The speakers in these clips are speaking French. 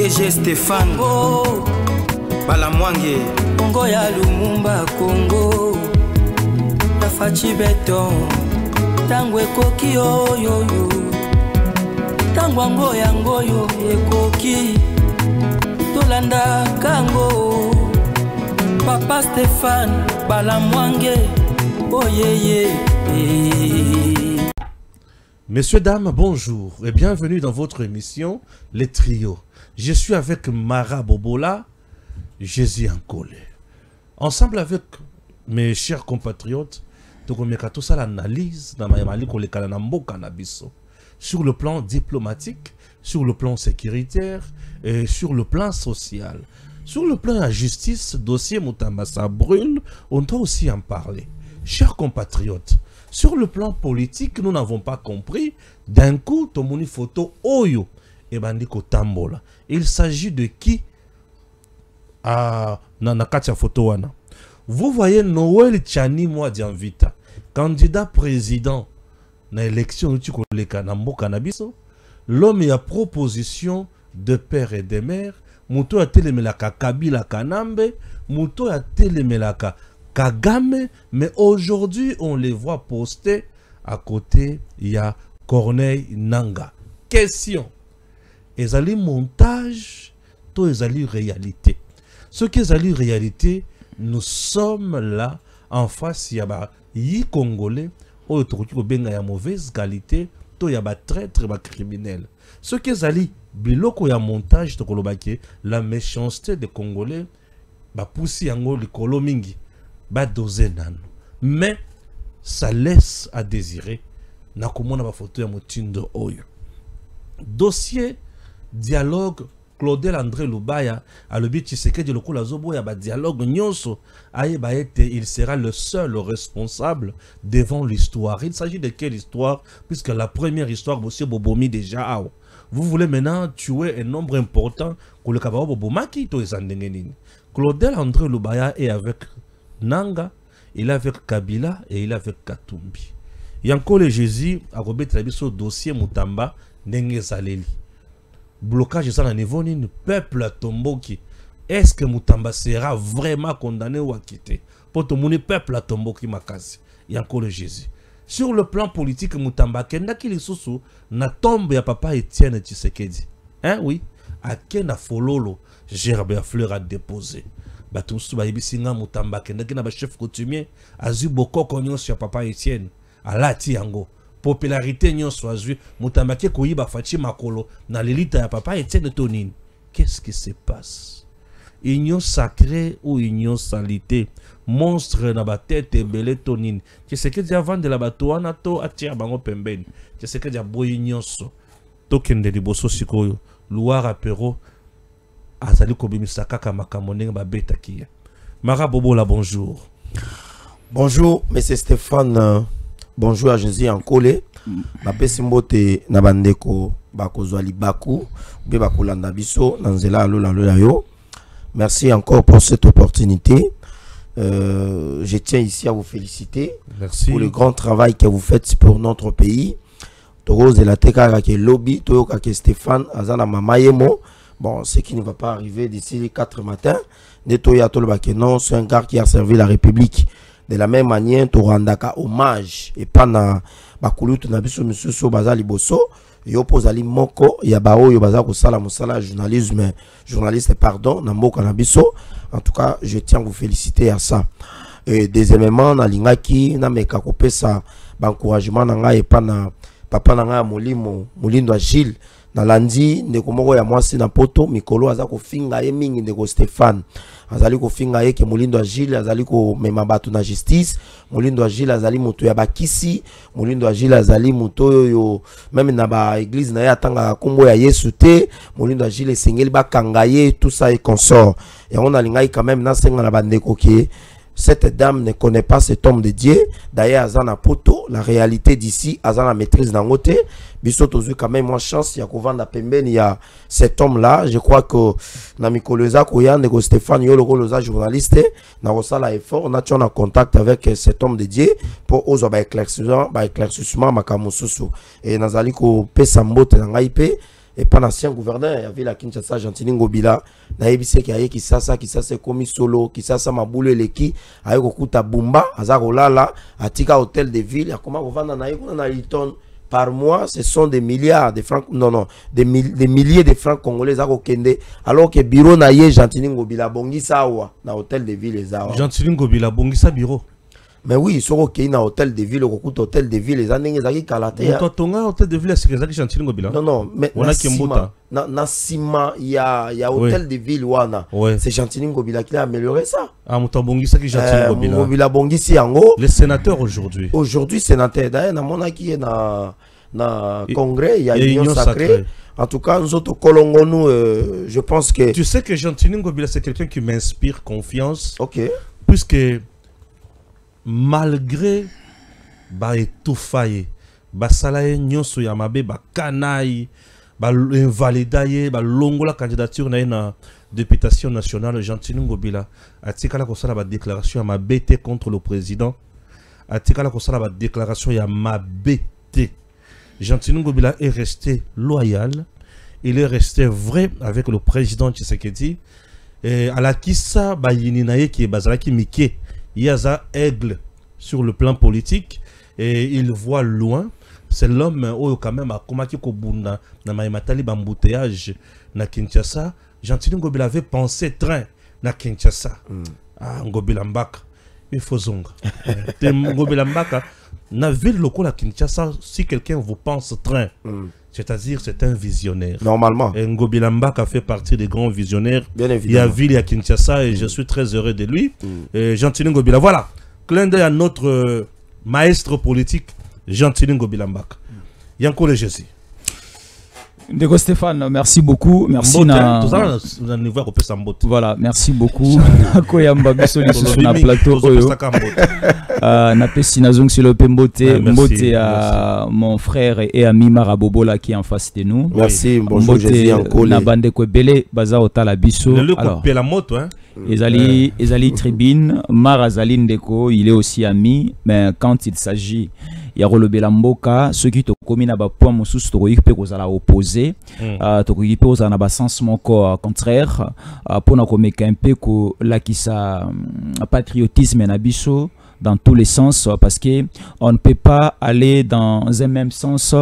DG Stéphane Balamwange Congo ya Lumumba Congo Tafachi Beton Tangwe koki yo Tangwango yango yo ekoki Tolanda kango Papa Stéphane Balamwange oh yeah. Messieurs, dames, bonjour et bienvenue dans votre émission Les Trios. Je suis avec Mara Bobola, Jésus Ankole. Ensemble avec mes chers compatriotes, nous avons l'analyse sur le plan diplomatique, sur le plan sécuritaire et sur le plan social. Sur le plan de la justice, dossier Moutamba, ça brûle, on doit aussi en parler. Chers compatriotes, sur le plan politique, nous n'avons pas compris. D'un coup, tomoni photo Oyo et Bandiko Tambola. Il s'agit de qui? Nanakatia photo wana. Vous voyez Noël Tchani Mwadianvita, candidat président na élection l'homme a proposition de père et de mère. Muto a telemelaka Kabila Kanambe, Muto a telemelaka Kagame, mais aujourd'hui on les voit poster à côté, il y a Corneille Nanga. Question, ezali montage, to ezali réalité. Ce qui est réalité, nous sommes là en face, il y a yi Congolais, ou ya mauvaise qualité, to y a traître, criminel. Ce qui est biloko ya montage, la méchanceté des Congolais, poussi yango likolo mingi. Mais ça laisse à désirer. Nakomona ba photo ya motindo oyo. Dossier dialogue Claudel André Lubaya a le but Tshisekedi lokola zobo ya ba dialogue nyonso ayeba ete il sera le seul responsable devant l'histoire. Il s'agit de quelle histoire? Puisque la première histoire monsieur Bobomi déjà a. Vous voulez maintenant tuer un nombre important pour le kabao Bobomaki to ezandengenini. Claudel André Lubaya est avec Nanga, il est avec Kabila et il est avec Katumbi. Yankole Jésus a rebattu le dossier Moutamba Nengezaleli. Blocage ça à niveau ni peuple à Tomboki. Est-ce que Moutamba sera vraiment condamné ou acquitté? Pour tout le peuple à Tomboki Makasi. Yankole Jésus. Sur le plan politique, Moutamba Kenda qui les sous na tombe ya papa Etienne Tshisekedi. Hein oui, à Kena Fololo, gerbe à fleur à déposer. Batumsu bayibisinga Moutamba Kenda ki na ba chef coutumier azu bokoko nyonso ya papa Etienne alati yango popularité nyonso azu Moutamba ke koyiba Fachi Makolo na lelita ya papa Etienne tonini. Qu'est-ce qui se passe? Union sacrée ou union salité? Monstre na ba tête belé tonini. Tshisekedi avant de la batoana to atia bango pembeni. Tshisekedi a boyi nyonso tokende liboso sikoyo Loire apéro azali kobimisa kaka makambo ndenge babeta kia. Mara Bobola, bonjour. Bonjour, monsieur Stéphane. Bonjour à Jésus Ankole. Bapesi mbote na bandeko bakozwa libaku be bakolanda biso na nzela alola yo. Merci encore pour cette opportunité. Je tiens ici à vous féliciter. Merci pour le grand travail que vous faites pour notre pays. Toro de la teka ke lobby toyo ka ke Stéphane azana mamayemo. Bon, ce qui ne va pas arriver d'ici les 4 matins, non, c'est un gars qui a servi la République. De la même manière, tu rendaka hommage. Et pendant Bakulutu Nabiso Monsieur Bazali Bosso, Yopozali Moko, Yabao, Yobazako Sala Moussala, journaliste, pardon, Namboka Nabiso. En tout cas, je tiens à vous féliciter à ça. Et deuxièmement, Nalingaki, Nameka Kopesa, encouragement, Nanga et Pana, Papa Nanga Molindo Gilles. Na landi ndeko moko ya mwasi na poto mikolo azako finga ye mingi ndeko Stéphane azali ko finga ye ke Molindo Agile azali ko mema bato na justice. Molindo Agile azali moto ya bakisi, Molindo Agile azali moto yo même na ba église na ya tanga kombo ya Yesu te. Molindo Agile sengeli bakanga ye tout ça et consort. Et on a lingai quand même na senga na bandeko ki cette dame ne connaît pas cet homme de Dieu. D'ailleurs, Azana Poto, la réalité d'ici, Azana maîtrise d'un côté. Bissoto quand même moins chance, il y a Kovanda Pemben, il y a cet homme-là. Je crois que Namikoloza Koyan, Nego Stéphane Yologoloza, journaliste, Narosala effort, on a en contact avec cet homme de Dieu pour oser éclaircissement, Makamususu. Et Nazaliko Pesambote Nangaipe. et pas l'ancien gouverneur il y avait la Kinshasa Gentili Ngobila na yebise ki aye Kisasa komi solo Kisasa mabulu eleki aye kokuta bumba azako lala atika hôtel de ville ya koma kovanda na yeko na Hilton par mois, ce sont des milliards de francs, des milliers de francs congolais à Kende, alors que bureau na ye Gentili Ngobila bongisa wa na hôtel de ville les awa. Gentili Ngobila bongisa bureau. Mais oui, sur OK na hôtel de ville, au hôtel de ville les années zaki kalate. Mais tonga hôtel de ville c'est que Gentili Ngobila. Non, mais on a Kimbota. Na Sima, il y a hôtel de ville wana. C'est Gentili Ngobila qui a amélioré ça. Ah, muta bongisa ki Gentili Ngobila. Ngobila bongisi yango. Les sénateurs aujourd'hui. Aujourd'hui sénateur d'ailleurs na mona qui est na congrès, il y a une union sacrée. En tout cas, nous autres Kolongonu, je pense que... Tu sais que Gentili Ngobila, c'est quelqu'un qui m'inspire confiance. Ok. Puisque, malgré étouffaye, salaye nyonso ya mabe, kanaï, invalidaye, longo la candidature na députation nationale, Gentili Ngobila, atikala kosala ba déclaration ya mabe contre le président, atikala kosala ba déclaration ya mabe. Gentili Ngobila est resté loyal, il est resté vrai avec le président Tshisekedi. Et à la Kissa, Bayininaye qui est Bazalaki Mike, il y a un aigle sur le plan politique et il voit loin. C'est l'homme où quand même a Komaki Kobunda, na Maïmatali Bambouteage, na Kinshasa. Gentili Ngobila avait pensé train na Kinshasa. Ah, Ngobila Mbaka, il faut zonga. Ngobila Mbaka. Na ville locale à Kinshasa, si quelqu'un vous pense train, c'est-à-dire c'est un visionnaire. Normalement. Et Ngobila Mbaka fait partie des grands visionnaires. Bien évidemment. Il y a ville à Kinshasa et je suis très heureux de lui. Gentili Ngobila. Voilà. Clin d'œil à notre maître politique, Gentili Ngobila Mbaka. Yanko le Jésus. Ndeko Stéphane, merci beaucoup. Merci voilà, merci beaucoup. Koyamba bisoli sur na plateau oyo. Na pesi na zong sur le Pembote, Mbote à mon frère et ami Marabobola qui est en face de nous. Merci, bonjour Jésus encore. Na bande ko belé baza otala biso. Alors, la moto hein. Ezali tribune, Marazali Ndeko, il est aussi ami, mais quand il s'agit ya rolobela mboka ceux to komi na ba point mosusu to koyipe kozala opposé to koyipe kozala na ba sens moko contraire pona komeka un peu ko lakisa patriotisme na biso dans tous les sens parce que on ne peut pas aller dans un même sens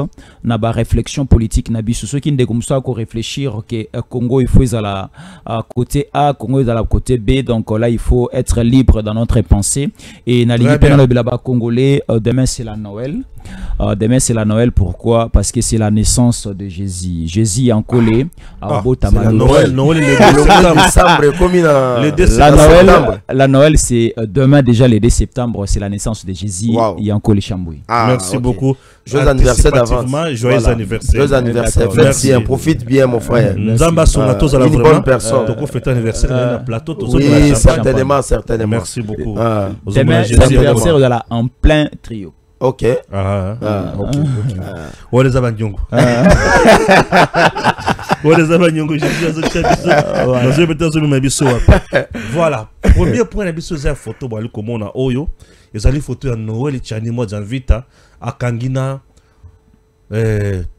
na ba réflexion politique na biso ceux qui ne comme ça ko réfléchir que Congo il faut à côté A, Congo est à la côté B, donc là il faut être libre dans notre pensée et na le congolais demain c'est la Noël. Demain c'est la Noël, pourquoi? Parce que c'est la naissance de Jésus. Jésus en collé la Noël c'est demain déjà le 2 septembre, c'est la naissance de Jésus. Il y a encore les Chamboui. Merci beaucoup. Joyeux anniversaire d'avance. Joyeux anniversaire. Joyeux anniversaire. Merci, profite bien mon frère. Nzamba Sonatos à la bonne personne. Donc on fait un anniversaire plateau. Oui, certainement. Merci beaucoup. Demain c'est l'anniversaire de la en plein trio. Ok. Ok. What is Abanyongo? What is Abanyongo? Voilà. Premier point, la biso c'est photo. Bon, comme on a Oyo. Ils allaient photo à Noël et Tchani moi j'invite à Kangina,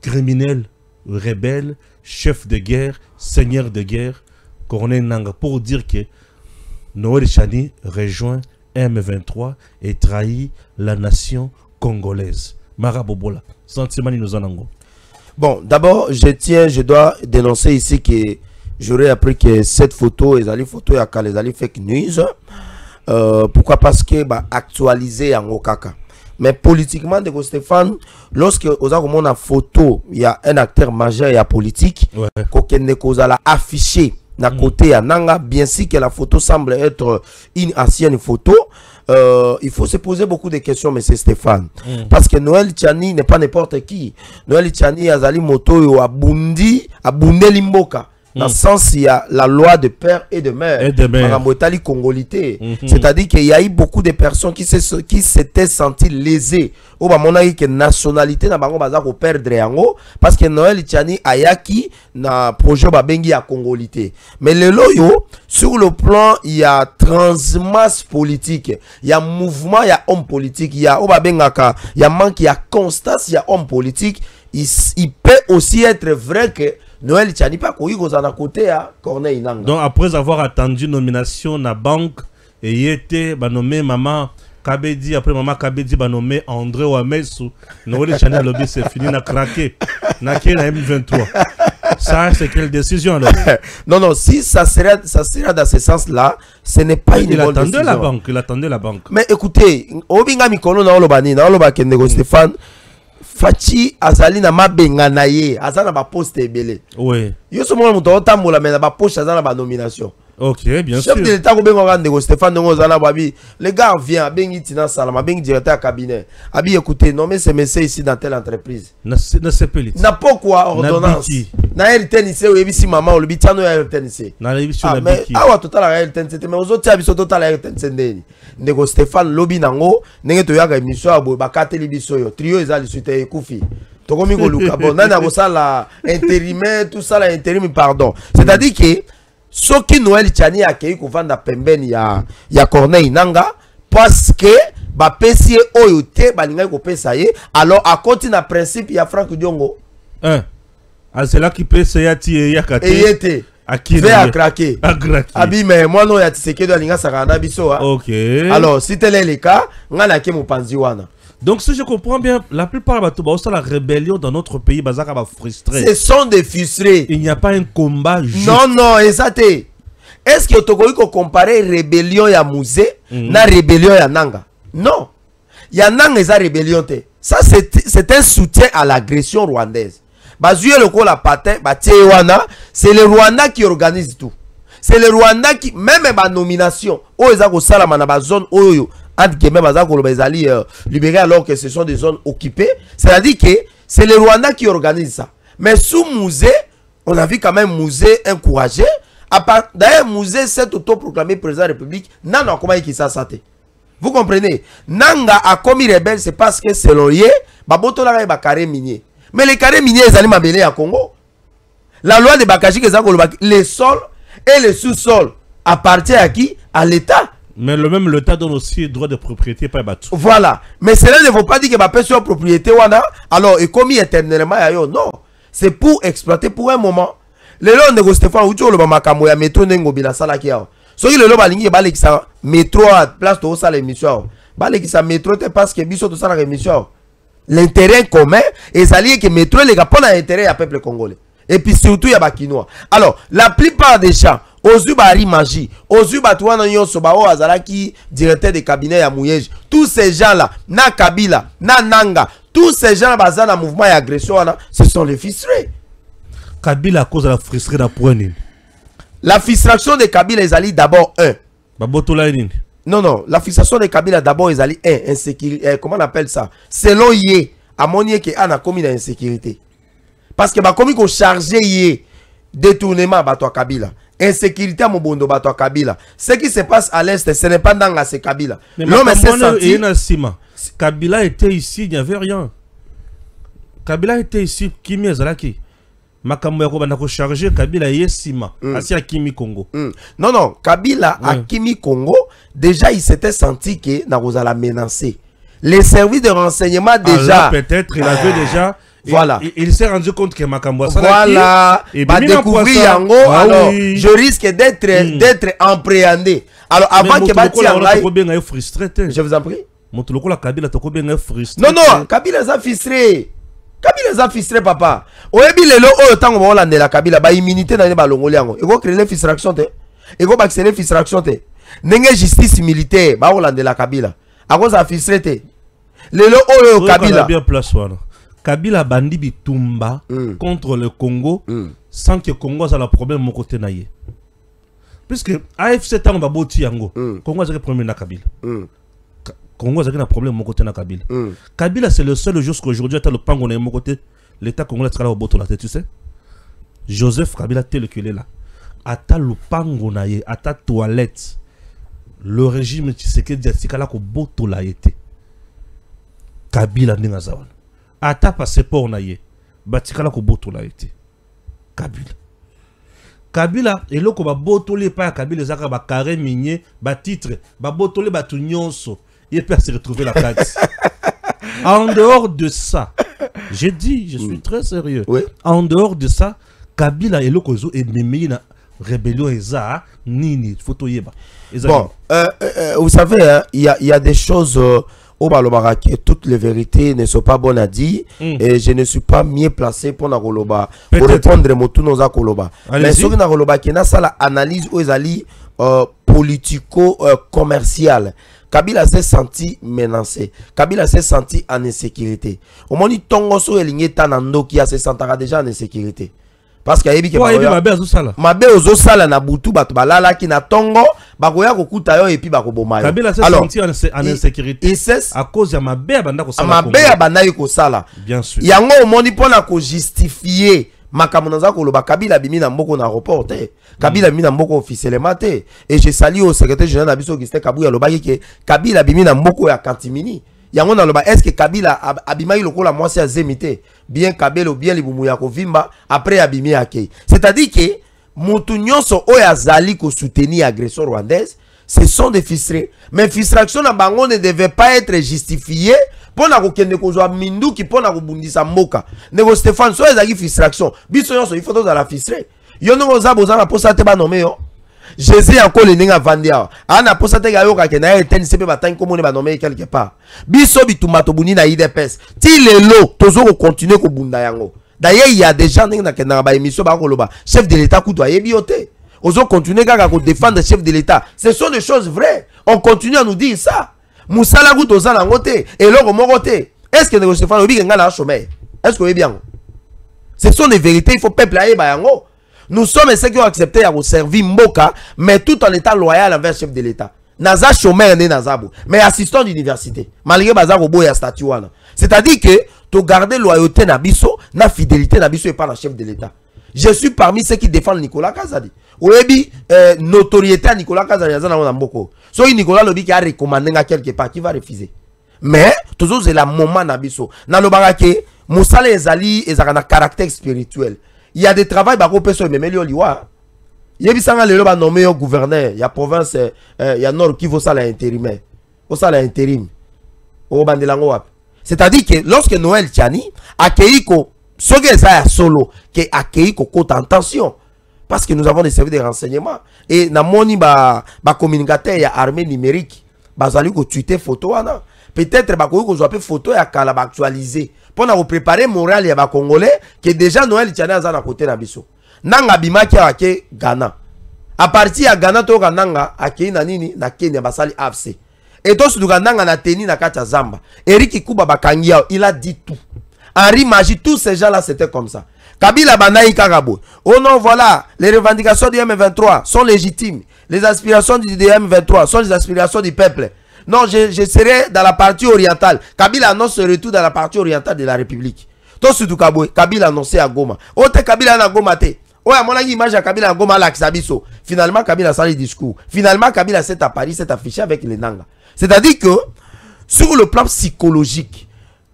criminel, rebelle, chef de guerre, seigneur de guerre, colonel Nanga, pour dire que Noël et Tchani rejoint M23 et trahit la nation congolaise. Marabobola, sentiment nous en ango. Bon, d'abord, je dois dénoncer ici que j'aurais appris que cette photo, les photos les fake news. Pourquoi? Parce que actualisé en Okaka. Mais politiquement, de Stéphane, lorsque on a une photo, il y a un acteur majeur, il y a politique, qu'on a affiché d'un côté à Nanga, bien si que la photo semble être une ancienne photo. Il faut se poser beaucoup de questions, M. Stéphane. Parce que Noël Tchani n'est pas n'importe qui. Noël Tchani Azali Moto Abundi Limboka. Dans le sens, il y a la loi de père et de mère. C'est-à-dire qu'il y a eu beaucoup de personnes qui s'étaient senties lésées. Au moment que nationalité n'a pas perdre parce que Noël Tchani Ayaki na projet Babengi à Congolité. Mais le loyo, sur le plan, il y a transmasse politique, il y a mouvement, il y a homme politique, il y a Obabengaka, il y a manque, il y a constance, il y a homme politique. Il peut aussi être vrai que Noël Tchani pas koyi kozana côté à Corneille Nanga. Donc après avoir attendu nomination na banque et il était nommé maman Kabedi, après maman Kabedi nommé André Ouamesu, Noël Tchani a lobby c'est fini na craqué. Na M23. Ça, c'est quelle décision alors? Non, si ça sera dans ce sens-là, ce n'est pas une bonne décision. Il attendait la banque. Mais écoutez, Obinga Mikolo na olobani, na oloba Kendego Stéphane, Fachi azali na mabenga na ye, azana ba poste ebele. Oui. Yo so mo muto otambola mais na ba poste azana ba nomination. Ok, bien sûr. Chef de l'État Benga Ndego Stéphane Ndongo Zala Babi, le gars vient, bengi tina salama, bengi directeur cabinet. Abi écoutez, nommez ce monsieur ici dans telle entreprise. Na sepeli. Na pourquoi ordonnance? Na RTNC ou ebisi maman ou le bitano ya RTNC. Na ebisi na biki. Ah wa total la RTNC mais aux autres abiso total la RTNC ndeni. Ndego Stéphane lobi nango, ndenge to yaga émission abo bakateli biso yo. Trio ezali suite ekufi. Tokomi ko luka bon nana ko sala intérimaire tout ça la intérim pardon. C'est-à-dire que Soki Noël Tchani a kéi kovanda pembeni ya Corneille Nanga parce que ba pesi oyote balinga ko pesa ye alors à côté na principe ya Franck Diongo c'est là qui pesa ya ti ya kate eyete akine a craqué abi mais moi non ya Tshisekedi alinga sakana biso OK alors si tel est le cas ngana ke mopanzi wana. Donc si je comprends bien, la plupart de la rébellion dans notre pays, bazaka va frustrer. Ce sont des frustrés. Il n'y a pas un combat juste. Non, exact. Est-ce que tu peux comparer rébellion ya musée na rébellion ya Nanga? Non. Ya Nanga eza rébellion te. Ça c'est un soutien à l'agression rwandaise. Bazuye loko la patin, c'est le Rwanda qui organise tout. C'est le Rwanda qui même ba nomination, o eza ko sala na ba zone oyo libéré alors que ce sont des zones occupées. C'est-à-dire que c'est le Rwanda qui organise ça. Mais sous Musée, on a vu quand même Musée encouragé. D'ailleurs, Musée s'est autoproclamé président de la République. Nanga comment il s'est saté. Vous comprenez? Nanga a commis rebelle, c'est parce que selon lui, Baboto la ba carré minier. Mais les carrés miniers, ils allaient m'abeler à Congo. La loi de Bakaji, les sols et les sous-sols appartiennent à qui? À l'État. Mais le même l'État donne aussi droit de propriété par Batou. Voilà. Mais cela ne veut pas dire que ma personne propriété wana alors est commis éternellement ailleurs. Non. C'est pour exploiter pour un moment. Le long de Stéphane Oucho le makambo ya métro nengo bila sala kia. So il le balingi balé qui ça métro à place de ça l'émission. Balé qui ça métro te parce que biso to ça la émission. L'intérêt commun et alliés que métro les gars pour l'intérêt à peuple congolais. Et puis surtout il y a bakinois. Alors, la plupart des gens Ozubari Magie, Ozubatuana Nyonso Bao Azaraki, directeur de cabinet à Mouyej, tous ces gens-là, na Kabila, na Nanga, tous ces gens-là, bazana mouvement et agression, ce sont les frustrés. Kabila à cause de la frustration d'Apouanine. La frustration de Kabila, ils allaient d'abord Non, la frustration de Kabila d'abord, ils allaient insécurité. Comment on appelle ça? Selon Yé, à mon Yé, qui a commis l'insécurité. Parce que comme il chargé Yé, détournement à Kabila. Insécurité à Mobondo Bato Kabila. Ce qui se passe à l'Est, ce n'est pas dans la Kabila. L'homme s'est senti. Kabila était ici, il n'y avait rien. Kabila était ici, Kimi Azalaki. Makambo yako bana ko charger Kabila yesima. Asi à Kimi Congo. Non, Kabila à Kimi Congo, déjà il s'était senti que Narozala menacé. Les services de renseignement déjà. Peut-être il avait déjà. Voilà. Il s'est rendu compte que Makambo voilà. Va découvrir Yango. Alors, je risque d'être appréhendé. Alors, avant que Bati Yangai. Je vous en prie. Non, Kabila est frustré. Kabila est frustré, papa. Oebi lelo o tango ba olande la Kabila ba immunité na ba longoli yango. Ego créer frustration te. Ego ba créer frustration te. Nenge justice militaire ba olande la Kabila. Ako za frustré te. Lelo o Kabila. Kabila bandi bitumba contre le Congo sans que Congo ait le problème de mon côté naïe. Puisque AFC tango baboti yango, Congo a le problème na Kabila. Congo a un problème de mon côté na Kabila. Kabila c'est le seul jusqu'à aujourd'hui à le pango na mon côté, l'État congolais sera au boto la tête, tu sais. Joseph Kabila tel qu'il est là. Ata le pango naïe, ata toilette. Le régime Tshisekedi Diatikala ko boto la été. Kabila n'engazawan. Ata passeport naïe. Batikala ko boto la été. Kabila et loko ba botolé pa Kabila zaka ba carré minier ba titre ba botolé ba tout nyonso il peut se retrouver la carte. En dehors de ça, j'ai dit, je suis très sérieux. Oui. En dehors de ça, Kabila et Lokozo et Memina rébellion eza nini photo yeba. Bon, vous savez, hein, il y a des choses au Balobara que toutes les vérités ne sont pas bonnes à dire et je ne suis pas mieux placé pour Nakoloba pour répondre à Motunoza Koloba. Mais ce que Nakoloba qui n'a ça l'analyse aux alliés politico-commercial. Kabila s'est senti menacé. Kabila s'est senti en insécurité. Au moment où Tongoso et Lingeta Nandokia se sentara déjà en insécurité. Parce qu'il y a des Mabe Ozosala na Butu Batbalala qui na Tongo, Bagoya Kokutayo et puis Bakobomayo. Kabila s'est senti en insécurité à cause de Mabe Abandako Sala. Mabe Abandako Sala. Bien sûr. Yango au moment où justifier Makamonaza Koloba Kabila bimi na mboko na reporter. Kabila bimi na mboko officiellement te. Et je salue au secrétaire général Nabiso Augustin Kabouya lobaki que Kabila bimi na mboko ya Kantimini. Yango na loba est-ce que Kabila abimai lokola mwasi ya zemite bien Kabelo bien libumu ya kovimba après abimi akei. C'est-à-dire que mutu nyonso oya zali ko soutenir agression rwandaise, ce sont des frustrés. Mais frustration na bango ne devait pas être justifiée pour na kokende kozwa minduki pour na kobundisa mboka. Nego Stéphane so ezaki frustration. Biso nyonso il faut to za la frustré. Yo no za bozana posa te ba nomé yo. Jésus encore le ninga vandia. Ana posa te ga yo ka kena eten sepe batang ko moni ba nomé quelque part. Biso bitumba to buni na IDPS. Ti lelo tozo ko continuer ko bunda yango. D'ailleurs il y a des gens na kena ba émission ba koloba. Chef de l'État kuto ayebi yote. Ozo continuer kaka ko défendre le chef de l'État. Ce sont des choses vraies. On continue à nous dire ça. Moussala kuto za na ngote et loko mokote. Est-ce que Nego Stéphane obi nga na chômeur? Est-ce que vous bien? Ce sont des vérités, il faut peuple aye ba yango. Nous sommes ceux qui ont accepté à servir Mboka, mais tout en étant loyal envers le chef de l'État. Naza chômeur né Nazabo, mais assistant d'université. Malgré Bazar Obo et Statuana. C'est-à-dire que tu gardes loyauté Nabiso, na fidélité Nabiso et pas le chef de l'État. Je suis parmi ceux qui défendent Nicolas Kazadi. Oyebi notoriété à Nicolas Kazadi na Mboko. So Nicolas Lobi qui a recommandé à quelque part, qui va refuser. Mais toujours c'est la moment Nabiso. Na lobarake Moussala ezali ezakana caractère spirituel. Il y a des travaux bako peso même liwa liwa. Yebi sanga lelo ba nommé au gouverneur, il y a province il y a nord qui vaut ça l'intérimaire. Au ça l'intérim. Au bandelango wap. C'est-à-dire que lorsque Noël Tchani accueilli ko soge ça solo que accueilli ko cote en tension parce que nous avons des services de renseignement et na moni ba communicateur ya armée numérique bazali ko tweeter photo ana. Peut-être bako ko zoape photo ya kala ba actualiser pour nous préparer moral ya ba congolais que déjà Noël Tchani aza na côté na biso. Nanga bimaki ake Ghana. À partir ya Ghana to nanga ake na nini na Kenya basali AFC. Et donc sur nanga na teni na kacha Zamba. Eric Kuba bakangia il a dit tout. Henri Magie, tous ces gens-là c'était comme ça. Kabila Banaï Karabo. Oh non, voilà, les revendications du M23 sont légitimes. Les aspirations du M23 sont les aspirations du peuple. Non, je serai dans la partie orientale. Kabila annonce ce retour dans la partie orientale de la République. Tout surtout Kabila annoncé à Goma. Oh, Kabila na Goma te. Oh, à mon avis, image à Kabila à Goma l'Axabiso. Finalement, Kabila sort le discours. Finalement, Kabila s'est à Paris, s'est affiché avec les Nanga. C'est-à-dire que, sur le plan psychologique,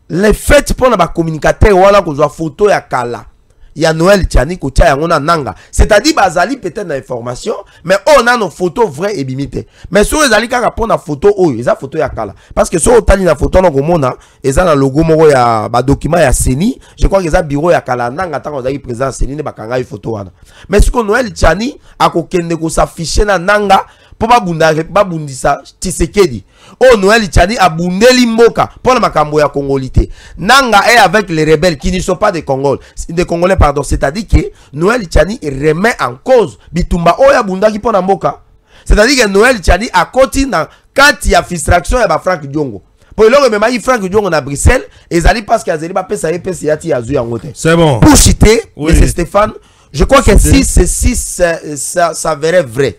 les faits pour la communicateur, voilà qu'on voit photo ya Kala. Il y a Noël Tchani ko tia yango na nanga. C'est-à-dire bazali peut-être d'information, mais on a nos photos vraies et bimitées. Mais sur les ali kaka pour na photo oh, ils a photo ya Kala. Parce que sur otali na photo no komona, ils a na logo moko ya ba document ya Seni, je crois qu'ils a bureau ya Kala nanga tant qu'on a présent Seni ne bakanga photo wana. Mais sur Noël Tchani akokende ko s'afficher na nanga pour ba bundisa Tshisekedi. Oh Noël Tchani a bundeli mboka pour la makambo ya Congolité. Nanga est avec les rebelles qui ne sont pas des Congolais pardon, c'est-à-dire que Noël Tchani remet en cause bitumba oya bundaki pour na mboka. C'est-à-dire que Noël Tchani a continué dans quand il y a frustration et ba Frank Diongo. Pour le même il Frank Diongo na Bruxelles et zali parce qu'il y a pas ça yati ya zu ngote. C'est bon. Pour citer M. Stéphane, je crois que si ceci s'avérait vrai,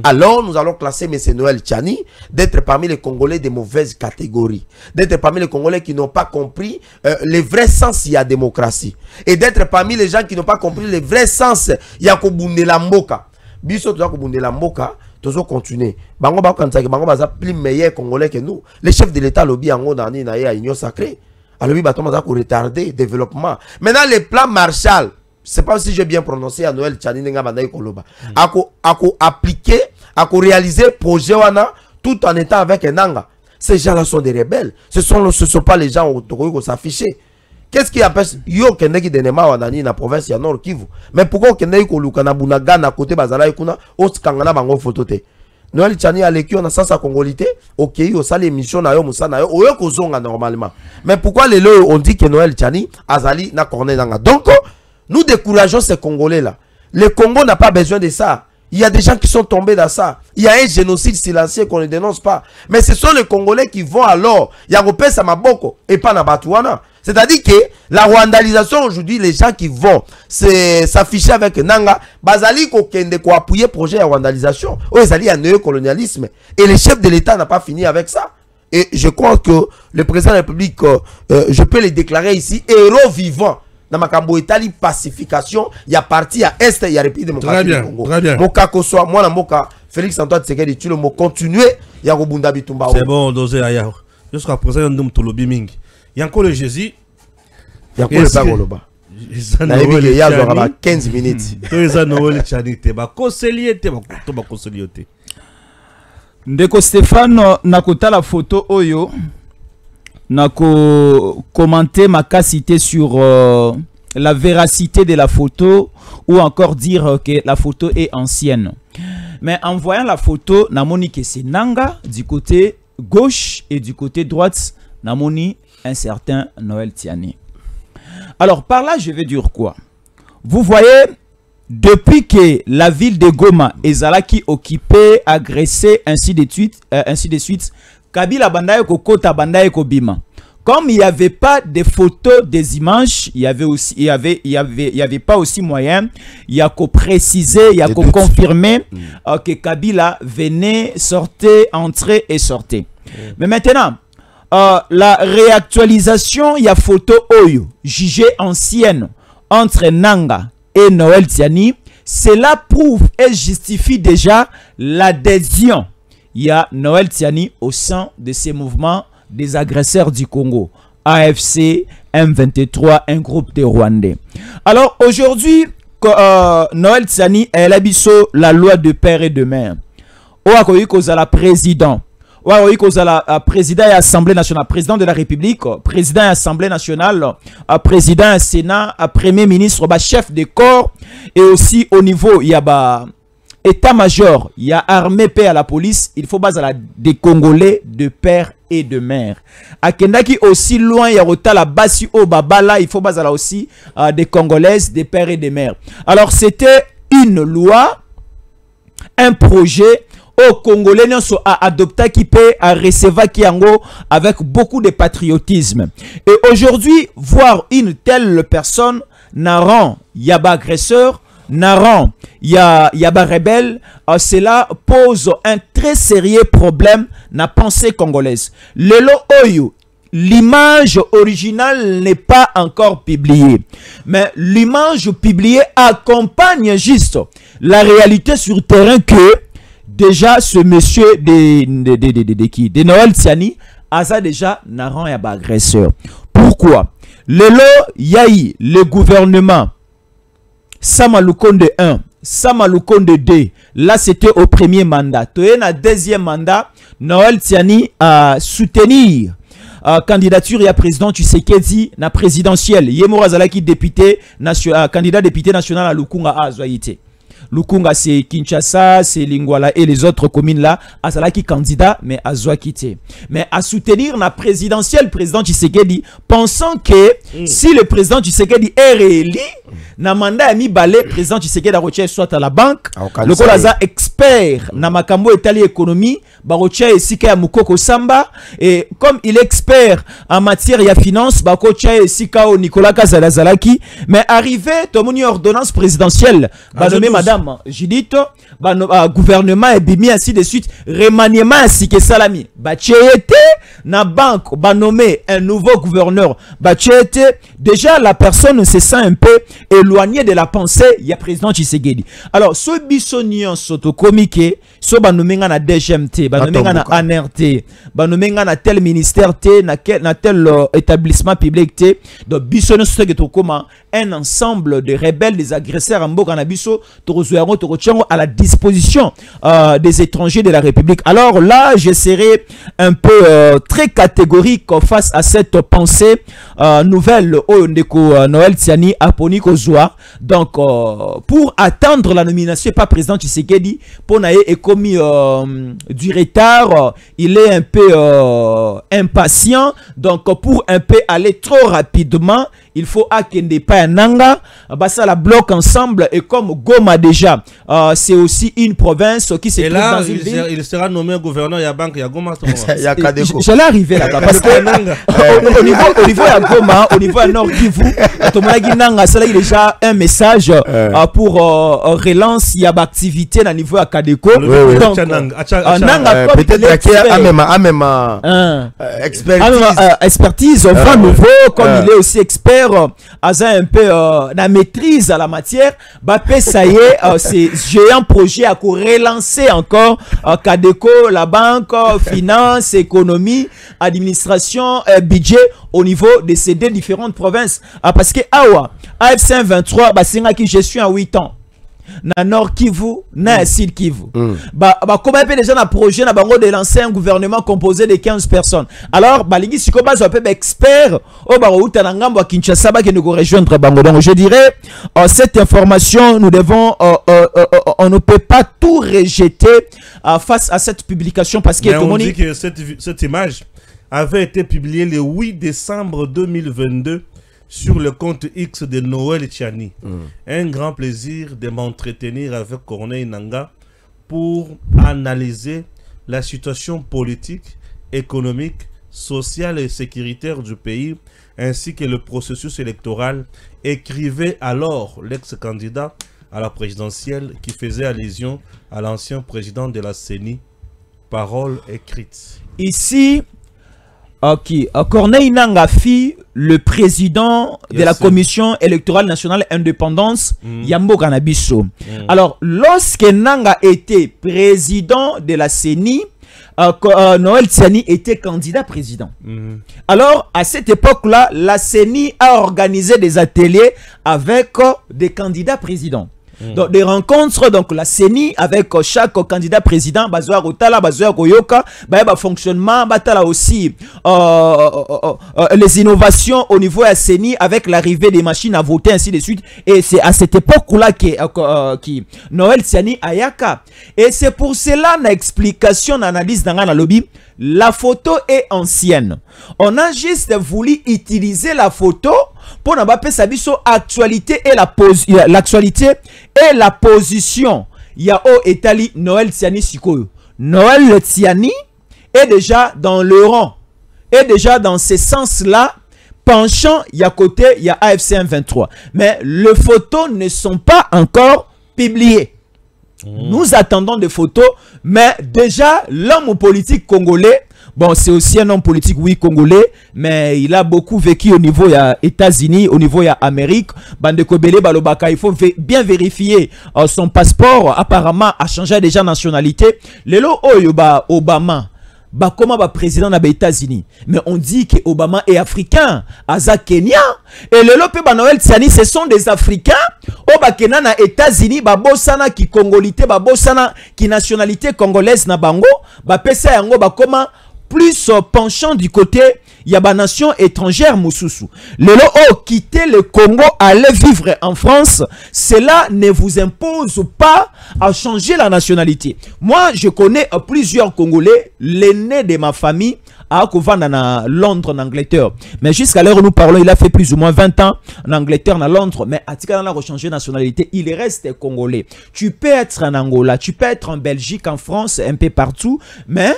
alors nous allons classer M. Noël Tchani d'être parmi les Congolais de mauvaise catégorie, d'être parmi les Congolais qui n'ont pas compris le vrai sens de la démocratie, et d'être parmi les gens qui n'ont pas compris le vrai sens de la mboka. Biso tu as la mboka, tu dois continuer. Bango ba kanza ke bango baza plus meilleur Congolais que nous. Les chefs de l'État lobby ango nani na ya union sacrée. Alors oui bato maza ko retarder développement. Maintenant les plans Marshall, c'est pas si j'ai bien prononcé à Noël Tchani nga bandayi koloba. Ako appliquer, ako réaliser projet wana tout en étant avec un nanga. Ces gens-là sont des rebelles. Ce sont pas les gens qui s'afficher. Qu'est-ce qui empêche yo kende ki denema wanani na province ya Nord Kivu? Mais pourquoi kende ko luka na Bunaga na côté bazala kuna o kangana bango photo te? Noël Tchani a l'équipe na sasa congolité, OK, au sale émission na yo musa na yo, oyo ko zonga normalement. Mais pourquoi les lots on dit que Noël Tchani azali na corner nanga. Donc nous décourageons ces Congolais là. Le Congo n'a pas besoin de ça. Il y a des gens qui sont tombés dans ça. Il y a un génocide silencieux qu'on ne dénonce pas. Mais ce sont les Congolais qui vont alors, Yagope Samaboko et pas Nabatouana. C'est-à-dire que la rwandalisation aujourd'hui, les gens qui vont s'afficher avec Nanga, Bazali Kokende ko appuyer le projet de rwandalisation. Oh, ils allaient à néocolonialisme. Et le chef de l'État n'a pas fini avec ça. Et je crois que le président de la République, je peux le déclarer ici, héros vivant. Dans ma cambo Italie pacification, il y a parti à Est, il y a République démocratique du Congo. Très bien. Moka Kosoa, moi la Moka, Félix Antoine Tshisekedi, tu le mot continuer, il y a Robunda Bitumba. C'est bon, dosé ailleurs. Jusqu'à présent, il y a un Tolobi Ming. Il y a encore le Jésus. Il y a encore le Bagoloba. Il y a 15 minutes. Il y a Noël Tchani, il y a conseiller, il y a conseiller. Ndeko Stéphane, nakota la photo Oyo. Nako commenter ma capacité sur la véracité de la photo ou encore dire que la photo est ancienne. Mais en voyant la photo, namoni que c'est Nanga du côté gauche et du côté droite, namoni un certain Noël Tchani. Alors par là, je vais dire quoi? Vous voyez, depuis que la ville de Goma est Zalaki occupée, agressée, ainsi de suite, Kabila Bandaye Kokota Bandaye Kobima. Comme il n'y avait pas de photos, des images, il y avait pas aussi moyen, il y a qu'à préciser, il y a qu'à confirmer que Kabila venait, sortait, entrait et sortait. Mais maintenant, la réactualisation, il y a photo Oyo, jugée ancienne, entre Nanga et Noël Tchani, cela prouve et justifie déjà l'adhésion. Il y a Noël Tchani au sein de ces mouvements des agresseurs du Congo. AFC, M23, un groupe de Rwandais. Alors aujourd'hui, Noël Tchani est la loi de père et de mère. La président. Président et Assemblée nationale, président de la République, président et Assemblée nationale, président et Sénat, premier ministre, chef de corps, et aussi au niveau, il y a état-major, il y a armée, paix à la police, il faut baser des Congolais de père et de mère. À Kendaki aussi loin, il y a la Bassi au Babala, il faut baser aussi des Congolaises, des pères et des mères. Alors c'était une loi, un projet au Congolais a adopté qui peut recevoir Kiango avec beaucoup de patriotisme. Et aujourd'hui, voir une telle personne narrant Yaba agresseur, narrant Yaba rebelle, cela pose un très sérieux problème dans la pensée congolaise. Lelo Oyo, l'image originale n'est pas encore publiée. Mais l'image publiée accompagne juste la réalité sur terrain que déjà ce monsieur de Noël Tchani a déjà narrant et agresseur. Pourquoi? Lelo Yahi, le gouvernement Samalukonde 1, Samalukonde 2, là c'était au premier mandat. Toyena deuxième mandat, Noël Tchani a soutenir candidature et à président Tshisekedi na présidentielle. Yemora Zalaki député candidat député national à Lukunga a Zoïté. Lukunga c'est Kinshasa, c'est Lingwala et les autres communes là, Azalaki candidat mais à Zoakité. Mais à soutenir la présidentielle président Tshisekedi, pensant que si le président Tshisekedi est réélu, na mandat a mis balai président Tshisekedi a retiré soit à la banque, le Kolaza expert na makambo etali économie, ba retiré ici ka Mukoko Samba et comme il est expert en matière ya finance, ba retiré ici ka Nicolas Kazalazalaki, mais arrivé tomoni ordonnance présidentielle, ba nommé madame Judith, gouvernement et bimi ainsi de suite, remaniement ainsi que salami, ba tchété na banque, ba nommé un nouveau gouverneur, ba tchété, déjà la personne se sent un peu éloigné de la pensée, il y a président Tshisekedi. Alors, ce bisonion soto-comique, ce banomenga na DGMT, banomenga na ANRT, banomenga na tel ministère T, na tel établissement public T, donc bisonion soto-comique, un ensemble de rebelles, des agresseurs en Boka Nabiso, à la disposition des étrangers de la République. Alors là, je serai un peu très catégorique face à cette pensée nouvelle Noël Tiani Aponi Kozwa. Donc pour attendre la nomination, pas président Tshisekedi, pour naïe est commis du retard, il est un peu impatient. Donc pour un peu aller trop rapidement, il faut akende pa nanga, ça la bloque ensemble. Et comme Goma déjà, c'est aussi une province qui se trouve dans une ville. Il sera nommé gouverneur ya banque ya Goma. J'allais arriver là-bas parce que au niveau ya Goma, au niveau ya Nord Kivu, ça il déjà un message pour relance ya activité na niveau ya Kadeko. Donc peut-être qu'il y a expertise vent nouveau, comme il est aussi expert à un peu la maîtrise à la matière. Ça y est, c'est géant projet à relancer encore Kadeko, la banque, finance, économie, administration, budget au niveau de ces deux différentes provinces. Parce que Awa, AFC 23, c'est qui gestion à 8 ans. Na Nord Kivu, na Sud Kivu. Comment déjà na projet na bango de lancer un gouvernement composé de 15 personnes. Alors, balingi siko ba zo pe expert au barouta na ngambo Kinshasa ba qui nous rejoindre bango. Donc je dirais cette information nous devons on ne peut pas tout rejeter face à cette publication parce que on dit que cette image avait été publiée le 8 décembre 2022 sur le compte X de Noël Tiani. Un grand plaisir de m'entretenir avec Corneille Nangaa pour analyser la situation politique, économique, sociale et sécuritaire du pays, ainsi que le processus électoral, écrivait alors l'ex-candidat à la présidentielle qui faisait allusion à l'ancien président de la CENI. Parole écrite. Ici, Corneille Nangaa fit le président de la Commission électorale nationale indépendance, Yambo Kanabiso. Alors, lorsque Nangaa était président de la CENI, Noël Tiani était candidat président. Alors, à cette époque-là, la CENI a organisé des ateliers avec des candidats présidents. Donc des rencontres, donc la CENI avec chaque candidat président, Bazoa Rotala, Bazoa Koyoka, fonctionnement, Batala aussi les innovations au niveau de la CENI avec l'arrivée des machines à voter, ainsi de suite. Et c'est à cette époque-là que Noël Tiani Ayaka. Et c'est pour cela, na explication, analyse dans la lobby, la photo est ancienne. On a juste voulu utiliser la photo pour n'abaper sa biso actualité et l'actualité et la position. Yao Etali Noël Tiani Sikoyo. Noël Tiani est déjà dans le rang. Et déjà dans ce sens-là, penchant, il y a côté, il y a AFC 23. Mais les photos ne sont pas encore publiées. Nous attendons des photos, mais déjà l'homme politique congolais, bon, c'est aussi un homme politique, oui, congolais, mais il a beaucoup vécu au niveau des États-Unis, au niveau de l'Amérique. Bandekobele Balobaka, il faut bien vérifier son passeport. Apparemment, a changé déjà nationalité. Lelo Oyoba Obama. Comment va président des États-Unis, mais on dit que Obama est africain, Aza Kenya, et le Lope Noël Tiani, ce sont des Africains. Oba Kenya na États-Unis, Babosana qui congolité, Babosana qui nationalité congolaise na bango, Pesa yango comment plus penchant du côté il y a des nations étrangères Moussousou. Le quitter le Congo, aller vivre en France, cela ne vous impose pas à changer la nationalité. Moi, je connais plusieurs Congolais, l'aîné de ma famille, à Londres, en Angleterre. Mais jusqu'à l'heure où nous parlons, il a fait plus ou moins 20 ans en Angleterre, en Londres. Mais à Tika, a changé de nationalité. Il reste Congolais. Tu peux être en Angola, tu peux être en Belgique, en France, un peu partout, mais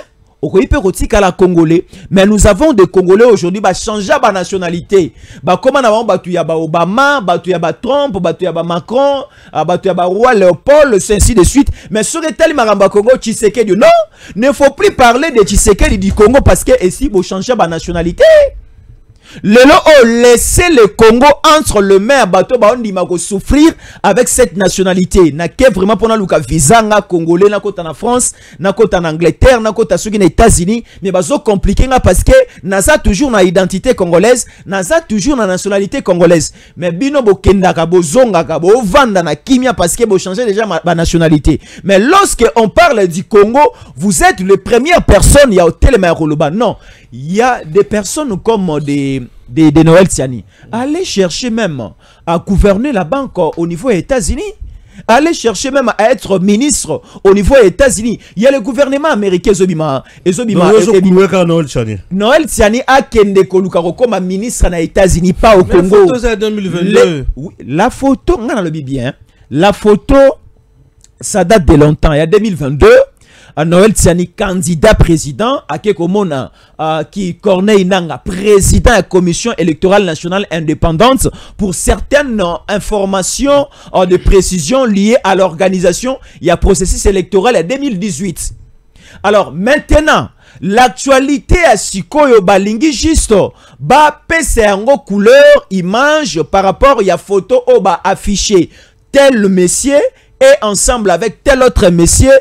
la Congolais, mais nous avons des Congolais aujourd'hui qui changent de nationalité. Comment nous avons Obama, Trump, Macron, Roi Léopold, ainsi de suite. Mais sur le tel Maramba Congo, Tshisekedi, non, il ne faut plus parler de Tshisekedi du Congo parce que ici, vous changez de nationalité. Lelo oh laisser le Congo entre le mains à bateau ba on dimako souffrir avec cette nationalité. Na ke vraiment pour na luka visa nga congolais na kota na France, na kota na Angleterre, na kota suki na États-Unis, mais bazo compliqué nga parce que naza toujours na identité congolaise, naza toujours na nationalité congolaise. Mais bino bo kenda ka bozonga ka bo vanda na kimia parce que bo changer déjà ma nationalité. Mais lorsque on parle du Congo, vous êtes les premières personnes ya hôtel Mayakoloba. Non, il y a des personnes comme des Noël Tiani. Allez chercher même à gouverner la banque au niveau des États-Unis. Allez chercher même à être ministre au niveau des États-Unis. Il y a le gouvernement américain Noël Tiani a kende kolukaro comme ministre aux États-Unis, pas au Congo. La photo c'est 2022. La photo, on a le bien. La photo, ça date de longtemps. Il y a 2022. Noël Tiani, candidat président, à Kekomona, qui Corneille Nanga, président de la Commission électorale nationale indépendante, pour certaines informations de précision liées à l'organisation, il y a processus électoral en 2018. Alors maintenant, l'actualité à Sikoyo Balingi Jisto, ba pese yango couleur, image par rapport à la photo oba affiché tel monsieur et ensemble avec tel autre monsieur,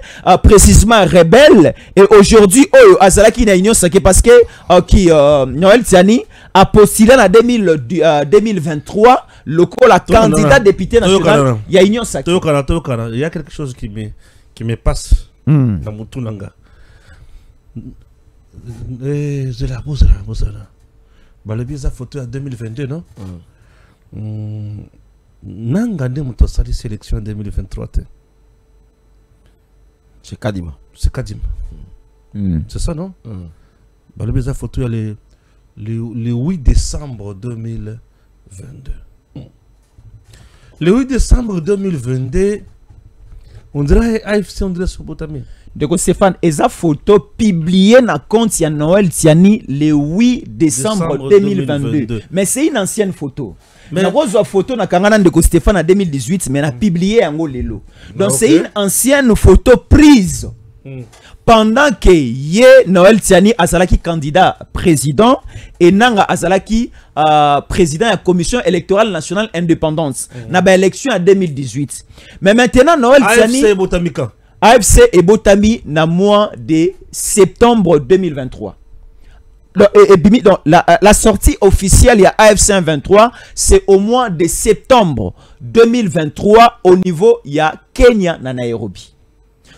précisément rebelle. Et aujourd'hui, Azalaki na union, c'est parce que Noël Tiani a postulé en 2023 le candidat député national. Il y a union ça. Il y a quelque chose qui me passe dans mon tounanga. C'est la bouse là. Bah le bizarre photo en 2022 non? Nanga nde muto sali sélection en 2023 te. C'est Kadima. C'est Kadima. C'est ça non? Bah le bizarre photo le 8 décembre 2022. Le 8 décembre 2022, on dirait AFC, on dirait Sobotami. Donc Stéphane, esa photo publiée na compte ya Noël Tiani le 8 décembre 2022. Mais c'est une ancienne photo. Mais la photo na kangana de Stéphane en 2018, mais na publié en lelo. Donc c'est une ancienne photo prise pendant que Ye Noël Tiani azalaki candidat président et Nanga azalaki président de la Commission électorale nationale indépendante. Na ba élection en 2018. Mais maintenant Noël Tiani AFC et Botami na mois de septembre 2023. Donc, la sortie officielle il y a AFC 23, c'est au mois de septembre 2023 au niveau il y a Kenya na Nairobi.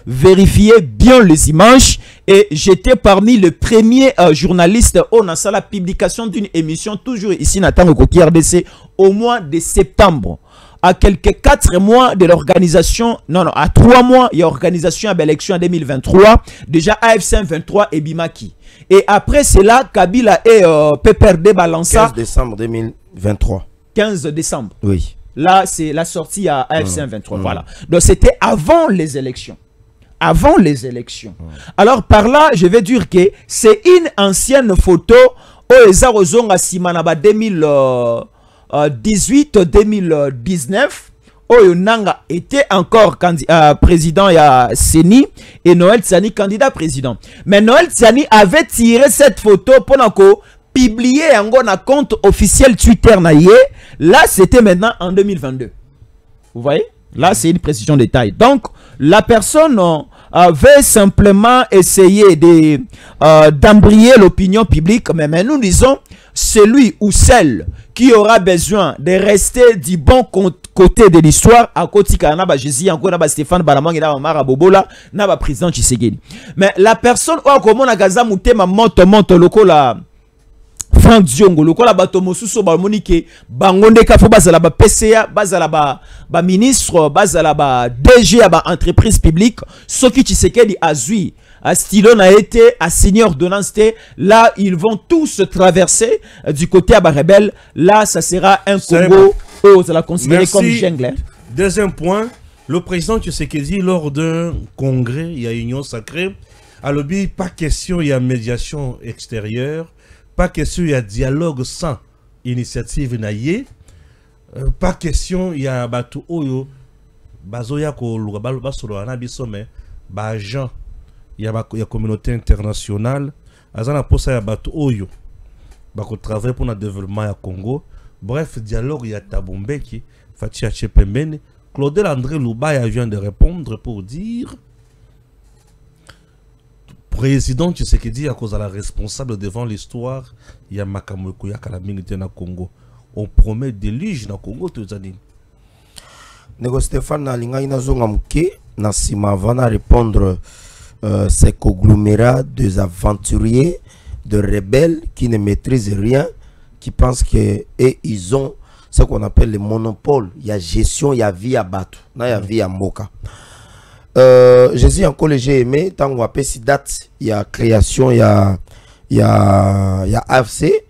Vérifiez bien les images et j'étais parmi les premiers journalistes au Nasa la publication d'une émission toujours ici Nathan Koki RDC au mois de septembre. À quelques 4 mois de l'organisation, non, à 3 mois, il y a organisation à l'élection en 2023. Déjà, AFC 23 et Bimaki. Et après cela, Kabila et PPRD Balança. 15 décembre 2023. 15 décembre. Oui. Là, c'est la sortie à AFC 23. Voilà. Donc, c'était avant les élections. Avant les élections. Alors, par là, je vais dire que c'est une ancienne photo. Ezarozonga Simanaba 2018-2019, Nanga était encore président à Seni et Noël Tiani candidat président. Mais Noël Tiani avait tiré cette photo pour publier un compte officiel Twitter naïe. Là, c'était maintenant en 2022. Vous voyez? Là, c'est une précision de taille. Donc, la personne avait simplement essayé d'embrayer l'opinion publique, mais nous disons, celui ou celle qui aura besoin de rester du bon côté de l'histoire, à côté de Jésus, encore Stéphane Balamang et Mara Bobola, n'a président Tshisekedi. Mais la personne, comment la Gaza Moutema monte lokola Franck Diongo, lokola bato mosusu ba monike bangonde ka fo bazala ba PCA, bazala ba ministre, bazala ba DG ba entreprise publique, soki Tshisekedi azui Stylon a été assigné ordonnance. Là, ils vont tous traverser du côté à Barebel. Là, ça sera un Congo où ça la considérer comme jungle. Deuxième point, le président Tshisekedi, lors d'un congrès, il y a union sacrée, à l'objet, pas question, il y a médiation extérieure, pas question, il y a dialogue sans initiative naïe, pas question, il y a batou oyo, bazoya ko lugabalo basolo anabiso mais ba gens. Il y a la communauté internationale. Azana posa ya bato oyo bako travailler pour le développement du Congo. Bref, dialogue ya Tabombeki, Fatia Chepembene. Claudel André Lubaya vient de répondre pour dire président Tshisekedi à cause de la responsable devant l'histoire, il y a Makamoko ya Kalamingite na Congo. On promet déluge na Congo tous années. Nego Stéphane na linga ina zonga muke na sima vana répondre ces conglomérats des aventuriers, de rebelles qui ne maîtrisent rien, qui pensent que et ils ont ce qu'on appelle le monopole. Il y a gestion, il y a vie à battre, il y a vie à moka. Jésus encore j'ai aimé tant qu'on appelle si date, il y a création, il y a AFC.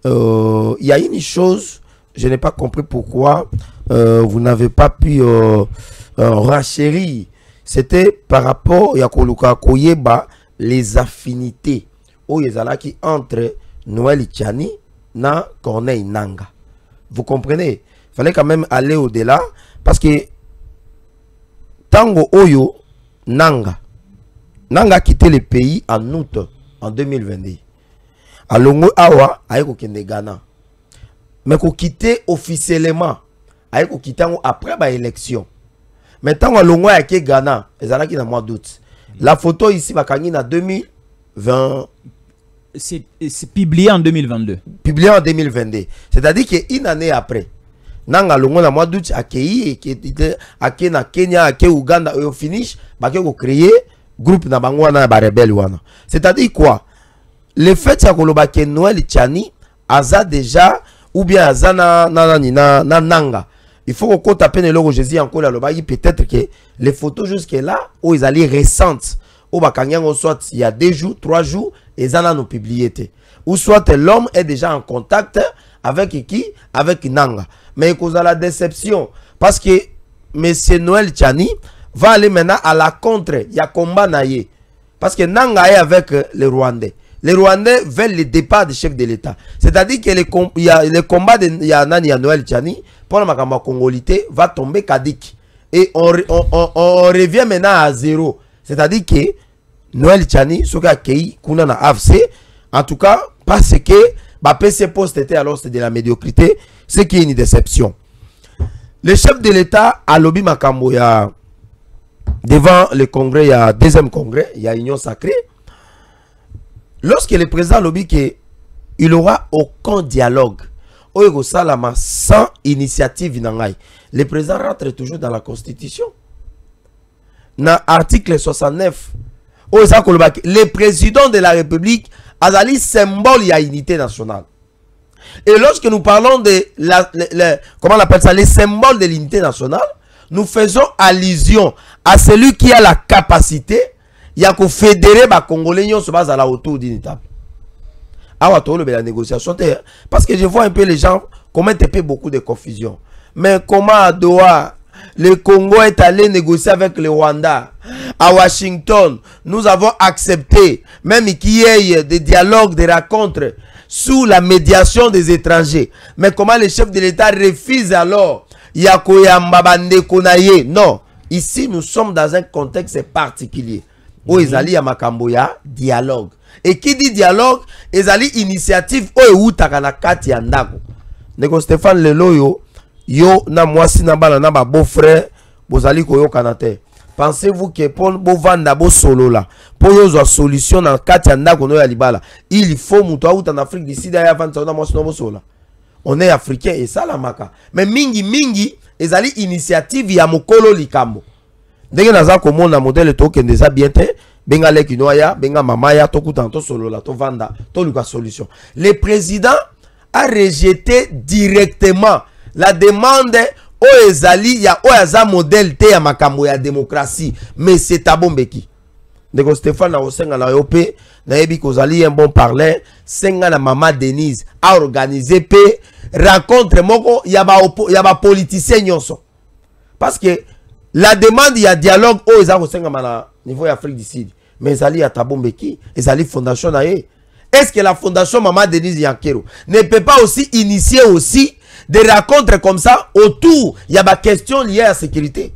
Il y a une chose, je n'ai pas compris pourquoi vous n'avez pas pu rachérir. C'était par rapport à Koluka Koyeba les affinités qui entre Noël Tchani na Corneille Nanga. Vous comprenez? Il fallait quand même aller au-delà parce que Tango Oyo Nanga a quitté le pays en août en 2022. Alongo Awa aiko kende Ghana. Mais ko quitter officiellement aiko quitter après ba élection. Maintenant Alongo a ke Ghana, ezalaki na mois d'août. La photo ici bakangi na 2020. C'est publié en 2022. Publié en 2022. C'est-à-dire qu'une année après, Nanga Longo na mois d'août accueilli et na Kenya, ake Uganda et au finish, bake ko créer groupe na bango na ba rebelle wana. C'est-à-dire quoi? Le fait ya koloba ke Noël Tchani aza déjà ou bien aza na Nanga. Il faut qu'on tape le logo Jésus encore là peut-être que les photos jusque là où ils allaient récentes ou bakanyango soit il y a 2 jours, 3 jours et ça n'a nous publié ou soit l'homme est déjà en contact avec qui? Avec Nanga. Mais cause de la déception parce que monsieur Noël Tchani va aller maintenant à la contre, il y a combat naïe parce que Nanga est avec les Rwandais. Les Rwandais veulent le départ du chef de l'État. C'est-à-dire que il y a le combat de Noël Tchani pour la Makamba Congolité va tomber caduc. Et on revient maintenant à zéro. C'est-à-dire que Noël Tchani, ce qui a accueilli Kuna na AFC, en tout cas, parce que bah, PC Post était alors de la médiocrité, ce qui est une déception. Le chef de l'État a lobby Makambo, devant le congrès, il y a deuxième congrès, il y a Union Sacrée. Lorsque le président lobby qu'il aura aucun dialogue, sans initiative, le président rentre toujours dans la Constitution. Dans l'article 69, le président de la République a un symbole de l'unité nationale. Et lorsque nous parlons de comment on appelle ça, les symboles de l'unité nationale, nous faisons allusion à celui qui a la capacité de fédérer les Congolais autour d'une table. La négociation, parce que je vois un peu les gens commettent beaucoup de confusion. Mais comment à Doha, le Congo est allé négocier avec le Rwanda? À Washington, nous avons accepté, même qu'il y ait des dialogues, des rencontres, sous la médiation des étrangers. Mais comment le chef de l'État refuse alors? Non, ici nous sommes dans un contexte particulier. Où ils allaient à Makamboya, dialogue. Et qui dit dialogue, ils allaient initiative où Takanakati Andako. Nego Stéphane Leloyo, yo na mwasi na bala na ba beau-frère, bozali koyo kanate. Pensez-vous que pour vendre bo solo là, pour yo solution na kati andako no ya libala, il faut muto out en Afrique d'ici d'ailleurs vendre na mwasi no bo solo. On est africain et ça la maka. Mais mingi ils allaient initiative ya mokolo likambo. Dès que nous avons un modèle qui est déjà bien fait, benga leki noya, benga mamaya, to kutanto solo la, to vanda, to luka solution. Le président a rejeté directement la demande au ezali ya oyaza modèle te ya makambo ya démocratie, mais c'est Tabombeki. Nego Stéphane na osenga na yope, na yebi kozali un bon parler, senga na mama Denise a organisé pe rencontre moko ya ba politicien nyonso. Parce que la demande, il y a dialogue au niveau Afrique du Sud. Mais il y a Tabombeki, il y a la fondation. Est-ce que la fondation Maman Denise Yankero ne peut pas aussi initier aussi des rencontres comme ça autour? Il y a des questions liées à la sécurité.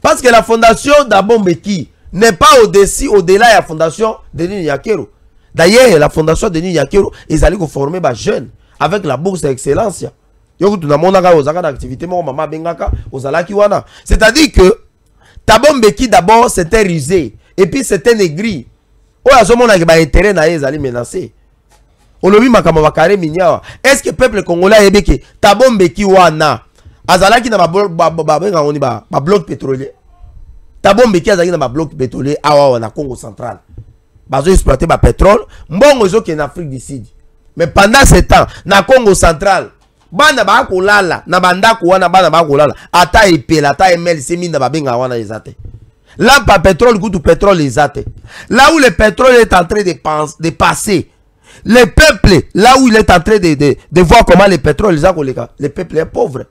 Parce que la fondation Tabombeki n'est pas au-delà de la fondation Denise Yankero. D'ailleurs, la fondation Denis Yakero, ils allaient former des jeunes avec la bourse d'excellence. C'est-à-dire que Thabo Mbeki d'abord c'était rusé et puis c'était négri. Est-ce que le peuple congolais est que Thabo Mbeki wana azalaki na ba bloc pétrolier. Thabo Mbeki azalaki na ba bloc pétrolier awa na Congo central. Bazo exploiter ba pétrole, mbongo zo en Afrique du Sud. Mais pendant ce temps, na Congo central, bana ba kolala, na bandako wana bana ba kolala, ata epela, ata emel semi na ba benga wana ezate. Là pas pétrole goût pétrole ezate. Là où le pétrole est en train de passer, le peuple, là où il est en train de voir comment le pétrole le peuple est pauvre.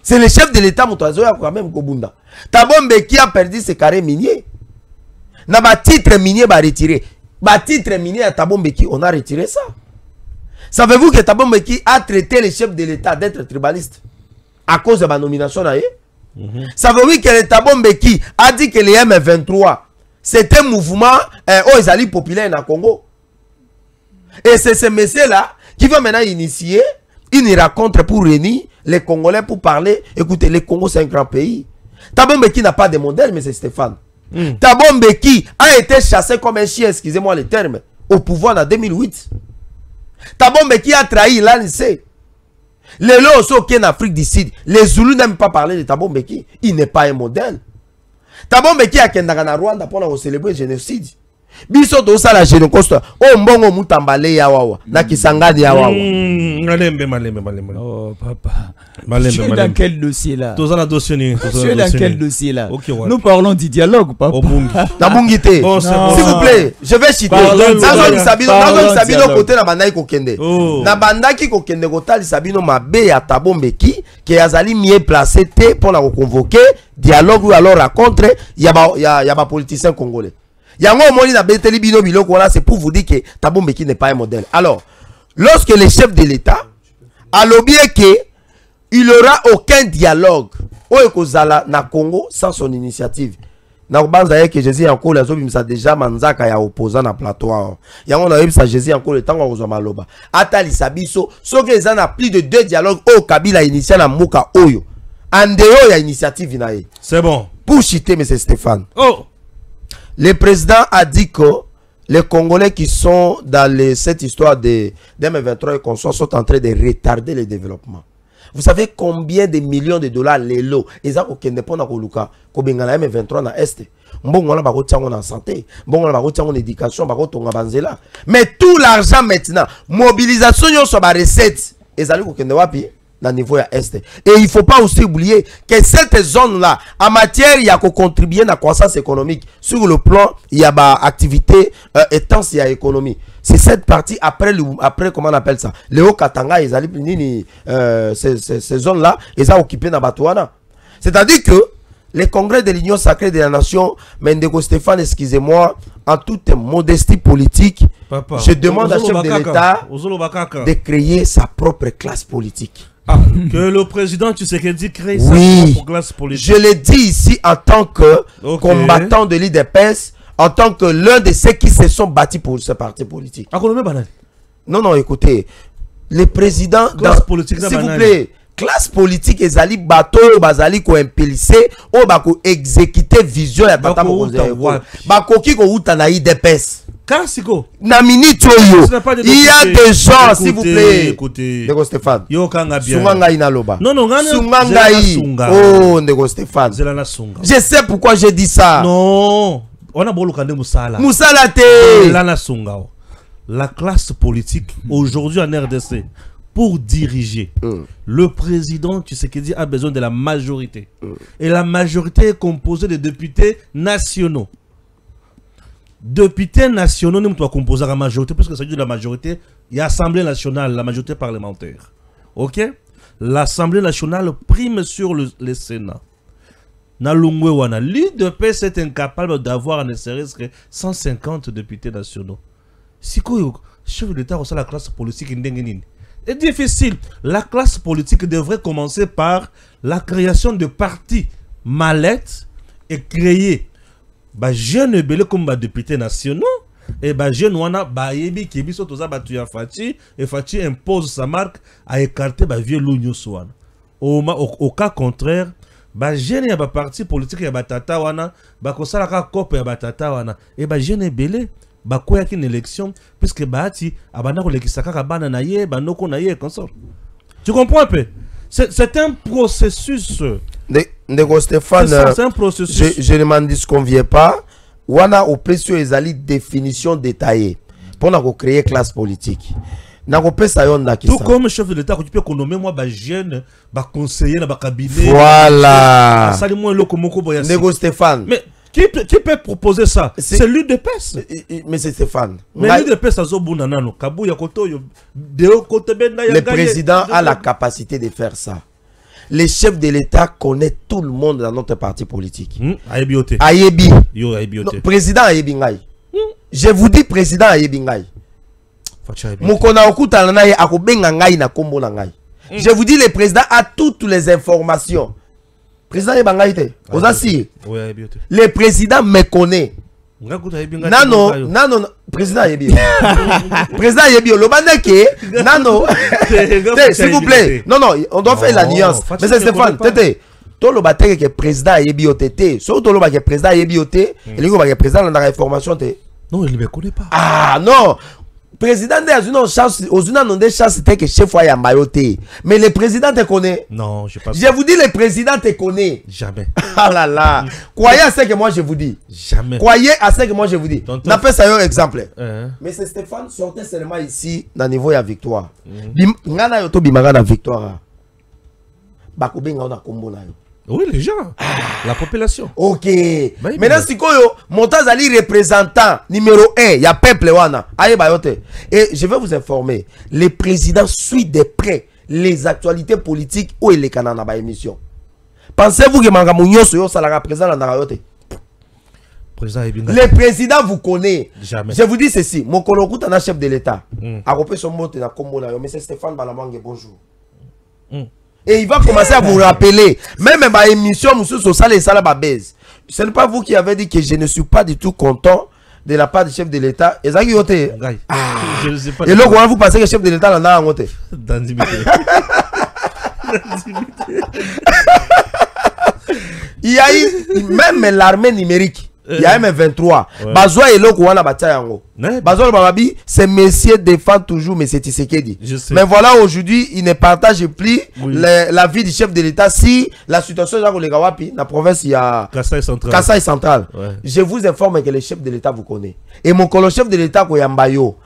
C'est le chef de l'État Moutazo quand même Kobunda. Thabo Mbeki a perdu ses carrés miniers. Na ba titre minier ba retiré. Ba titre minier à Thabo Mbeki, on a retiré ça. Savez-vous que Thabo Mbeki a traité le chef de l'État d'être tribaliste à cause de ma nomination là? Savez-vous que le Thabo Mbeki a dit que les M23 c'est un mouvement populaire dans le Congo? Et c'est ce monsieur-là qui va maintenant initier une rencontre pour réunir les Congolais pour parler. Écoutez, le Congo c'est un grand pays. Thabo Mbeki n'a pas de modèle, mais c'est Stéphane. Thabo Mbeki a été chassé comme un chien, excusez-moi le terme, au pouvoir en 2008. Thabo Mbeki a trahi l'ANC. Les lots qui en Afrique du Sud, les Zoulous n'aiment pas parler de Thabo Mbeki. Il n'est pas un modèle. Thabo Mbeki a kendaka na Rwanda pour célébrer le génocide. Biso to sala génocide. Oh mbongo mutambale ya wawa. Na kisangani ya wawa. Malembe. Oh papa. Tu es dans quel dossier là? Tu es dans quel dossier là? Nous parlons du dialogue, papa. S'il vous plaît, je vais citer. Nazo Sabino côté na bandaki kokende. Na bandaki kokende kotali Sabino mabe ya Thabo Mbeki qui azali mieux placé te pour la convoquer dialogue ou alors rencontre ya ba politicien congolais. C'est pour vous dire que Thabo Mbeki n'est pas un modèle. Alors, lorsque le chef de l'État a lobbyé qu'il n'y aura aucun dialogue na Congo sans son initiative. Na banza que Jésus encore les autres ça déjà manzaka ya opposant na plateau. Yango na yebisa Jésus encore le temps ko maloba. Atali sabiso, so que ça na plus de 2 dialogues au Kabila initial na Moka Oyo. Andeo ya initiative nae. C'est bon. Pour citer M. Stéphane. Oh. Le président a dit que les Congolais qui sont dans cette histoire de M23 et consorts sont en train de retarder le développement. Vous savez combien de millions de dollars les lots ils ont aucun point dans Luka Kobengana M23 na Est. Mbongo na bako tiango na santé, mbongo na bako tiango na éducation, bako tonga banzela. Mais tout l'argent maintenant, mobilisation yo so ba recette, ezali ko kende wapi? Dans niveau à Est. Et il ne faut pas aussi oublier que cette zone-là, en matière, il y a contribué à la croissance économique. Sur le plan, il y a bah, activité intense, il y a économie. C'est cette partie, après, comment on appelle ça? Léo Katanga, ils allaient ces zones-là, ils ont occupé dans Batouana. C'est-à-dire que les congrès de l'Union sacrée de la nation, Mendeko Stéphane, excusez-moi, en toute modestie politique, Papa, je demande à chef de l'État de créer sa propre classe politique. Ah, que le président Tshisekedi crée sa propre classe politique. Je le dis ici en tant que combattant de l'IDPS, en tant que l'un de ceux qui se sont battus pour ce parti politique. Non, écoutez, le président, s'il vous plaît, classe politique ezali bateau bazali ko impulser ou bako exécuter vision ya tata bakoki ko uta na IDPS Karsiko na minute oyo il y a des gens s'il vous plaît Ndeko Stéphane yo kanga bien sunga ina loba non sunga oh Ndeko Stéphane je sais pourquoi j'ai dit ça non on a bolo kande musala te la sunga la classe politique aujourd'hui en RDC pour diriger, le président Tshisekedi a besoin de la majorité. Et la majorité est composée de députés nationaux. Députés nationaux, nous doit composer la majorité, parce que ça veut dire la majorité, il y a l'Assemblée nationale, la majorité parlementaire. Ok? L'Assemblée nationale prime sur le Sénat. L'UDPS est incapable d'avoir ne serait-ce que 150 députés nationaux. Si le chef de l'État reçoit la classe politique, c'est difficile. La classe politique devrait commencer par la création de partis mallettes et créer jeunes belés comme députés nationaux Et bah jeune wana ba yebi ki biso toza batu ya Fachi et Fachi impose sa marque à écarter ba vieux loup wana. Au cas contraire, ba jeune ya ba parti politique ya batata wana ba kosala ka kope ya batata wana et ba jeune belé ba koya ki une élection puisque baati abana ko lekisa kaka bana na ye banoko na ye consort. Tu comprends un peu? C'est un processus. Ndeko Stéphane, c'est un processus. Je ne m'en disconviens pas. Wana au précieux ezali définition détaillée pour nous créer classe politique. Tout comme chef de l'État, tu peux nommer moi ba jeune, ba conseiller dans ba cabinet. Voilà. Ndeko Stéphane. Mais qui peut proposer ça? C'est l'UDPS. Mais c'est Stéphane. Mais l'UDPS a zobuna nano. Kabu ya koto yo. Le président a la capacité de faire ça. Le chef de l'État connaît tout le monde dans notre parti politique. Ayebi. Ayebi. Yo Ayebi. Président Ayebi ngai. Je vous dis président Ayebi ngai. Mukona okuta na ye akobenga ngai na kombo na ngai. Je vous dis le président a toutes les informations. Président Yebangaïte, le président me connaît. Nano, président Yebi. Président Yebi, le bandeke, Nano, s'il vous plaît. Non, on doit faire la nuance. Mais c'est Stéphane, tété. Tout le bâtiment que président Yebi au tété, surtout le président Yebi au tété, et le président dans la réformation. Non, il ne me connaît pas. Ah non! Président de chance, c'était que chef à Mayotte. Mais le président te connaît. Non, je pas. Je vous dis, le président te connaît. Jamais. Ah là là. Croyez à ce que moi je vous dis. Jamais. Croyez à ce que moi je vous dis. On appelle ça un exemple. Mais c'est Stéphane sortait seulement ici, dans le niveau de la victoire. Ngana yoto bimanga na victoire. Bakubenga on a combo na yo. Oui, les gens. La population. Ok. Maintenant, si Montazali représentant numéro 1, il y a peuple wana. Et je vais vous informer. Le président suit de près les actualités politiques où il est dans la émission. Pensez-vous que Manga Mounioso yo ça la représente dans la le président vous connaît. Jamais. Je vous dis ceci. Mon collègue est un chef de l'État. A repris son mot dans Combo na yo. Mais c'est Stéphane Balamangue, bonjour. Et il va commencer à vous rappeler, même ma émission, monsieur Sosale et Salaba Bez. Ce n'est pas vous qui avez dit que je ne suis pas du tout content de la part du chef de l'État. Et là, et là, vous pensez que le chef de l'État en a un côté. Il y a eu même l'armée numérique. Il y a M23. Bazoa et l'autre, on a battu yango. Bazoa Bababi, c'est messieurs défend toujours, mais c'est Tshisekedi. Mais voilà, aujourd'hui, il ne partage plus la vie du chef de l'État. Si la situation est dans la province, il y a Kassai Central. Je vous informe que le chef de l'État vous connaît. Et mon collègue chef de l'État, Koyambayo,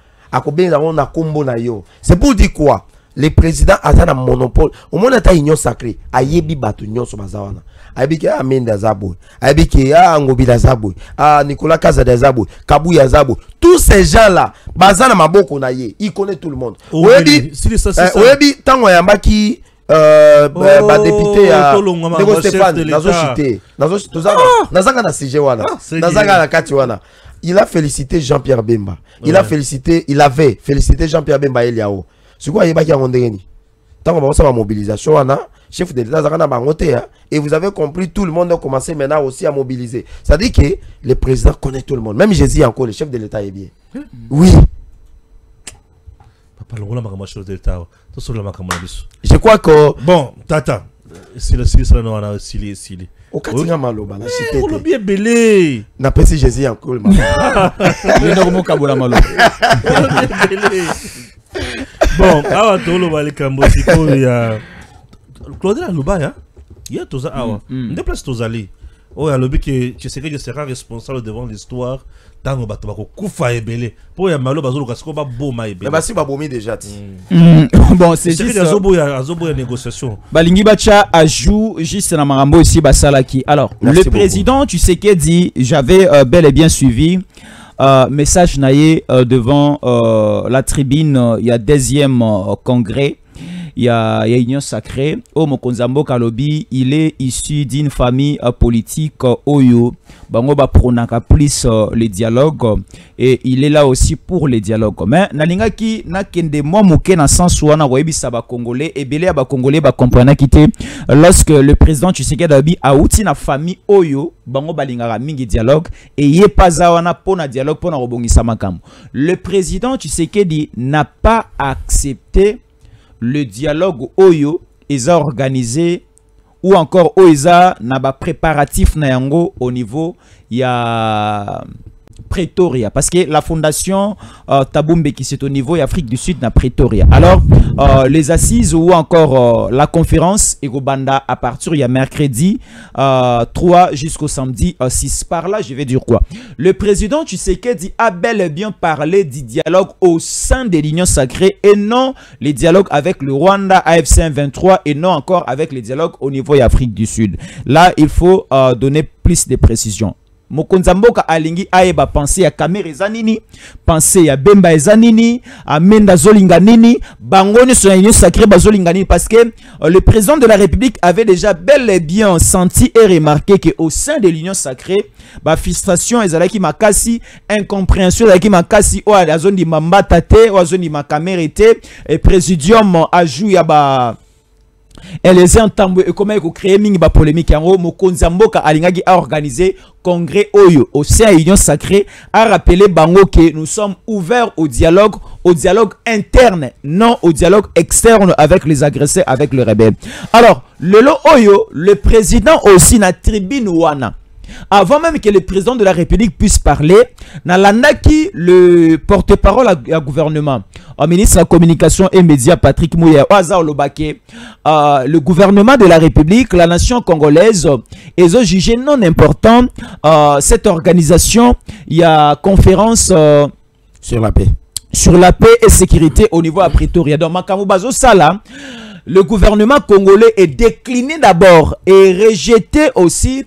c'est pour dire quoi? Le président a un monopole. Au moins, il y a une union sacrée. Ayebi batu nyon so bazawana. Ayebi ke Amenda Zabo. Ayebi ke Ngobi Zabo. Nicolas Kaza Zabo. Kabouya Zabo. Tous ces gens-là, bazana maboko na ye. Il connaît tout le monde. Oyebi, tango yambaki député à Nego Stéphane, nazo chité. Nazanga na CG wana. Nazanga na kati wana. Il a félicité Jean-Pierre Bemba. Il avait félicité Jean-Pierre Bemba Eliao. C'est quoi il y a tant qu'on va mobilisation, chef de l'État, et vous avez compris, tout le monde a commencé maintenant aussi à mobiliser. Ça dit que le président connaît tout le monde. Même Jésus encore, le chef de l'État est bien. Oui. Je crois que... Bon, tata. Si le Sili non a Sili. Au Katinga Maloba, la chité. On l'a bien belé. N'a pas si Jésus encore. Bon, awa tolo bali kambosi ko ya Claude Lubaya, il y a toza awa. Déplace tozali. Oh ya lobi que tu sais que je serai responsable devant l'histoire tango bato bako kufa ebele. Po ya malo bazolo kasiko ba boma ebele. Mais si ba bomi déjà. Bon, c'est juste azobo ya négociation. Balingi bacha ajoute juste na marambo ici basalaki. Alors, le président, tu sais qu'il dit j'avais bel et bien suivi message naïe devant la tribune, il y a 10e congrès. il y a Union Sacrée. Oh, Mokonzambo Kalobi, il est issu d'une famille politique Oyo. Bango ba pronaka plus les dialogues et il est là aussi pour les dialogues. Mais nalinga ki na kende mo moke na sens wana wa ebisa ba congolais et belé ba congolais ba comprendre kité lorsque le président Tshisekedi Dabi a outi na famille Oyo bango balingaka mingi dialogue et yé pas wana pona dialogue pona robongisa makambo. Le président Tshisekedi n'a pas accepté le dialogue Oyo ils ont organisé ou encore Oiza n'a pas préparatif na yango au niveau il y a Pretoria parce que la fondation Tabumbe qui c'est au niveau Afrique du Sud na Pretoria. Alors les assises ou encore la conférence Egobanda à partir il y a mercredi 3 jusqu'au samedi 6. Par là je vais dire quoi? Le président Tshisekedi a bel et bien parlé du dialogue au sein de l'Union Sacrée et non les dialogues avec le Rwanda AFC M23 et non encore avec les dialogues au niveau Afrique du Sud. Là il faut donner plus de précisions. Mokonzamboka alingi aeba penser à Kamere Zanini, penser à Bemba Zanini, à Menda Zolinganini, Bangoni sur l'Union Sacrée Bazolinganini parce que le président de la République avait déjà bel et bien senti et remarqué que au sein de l'Union Sacrée, ba frustration ezalaki makasi, incompréhension ezalaki makasi o a zone di mambata te, o a zone di makamere te et présidium a joué ba et les entambes et comment ils créer mingi ba polémique en Mokonzamboka alingaki a organisé congrès Oyo au sein de l'Union Sacrée a rappelé bango que nous sommes ouverts au dialogue interne, non au dialogue externe avec les agresseurs, avec les rebelles. Alors, le Oyo, le président aussi na tribune wana. Avant même que le président de la République puisse parler, Nalandaki, le porte-parole à gouvernement, au ministre de la Communication et Médias, Patrick Mouya, le gouvernement de la République, la nation congolaise, ils ont jugé non important cette organisation. Il y a conférence sur la paix. Sur la paix et sécurité au niveau à Pretoria. Donc, Makamubazo Sala, le gouvernement congolais est décliné d'abord et rejeté aussi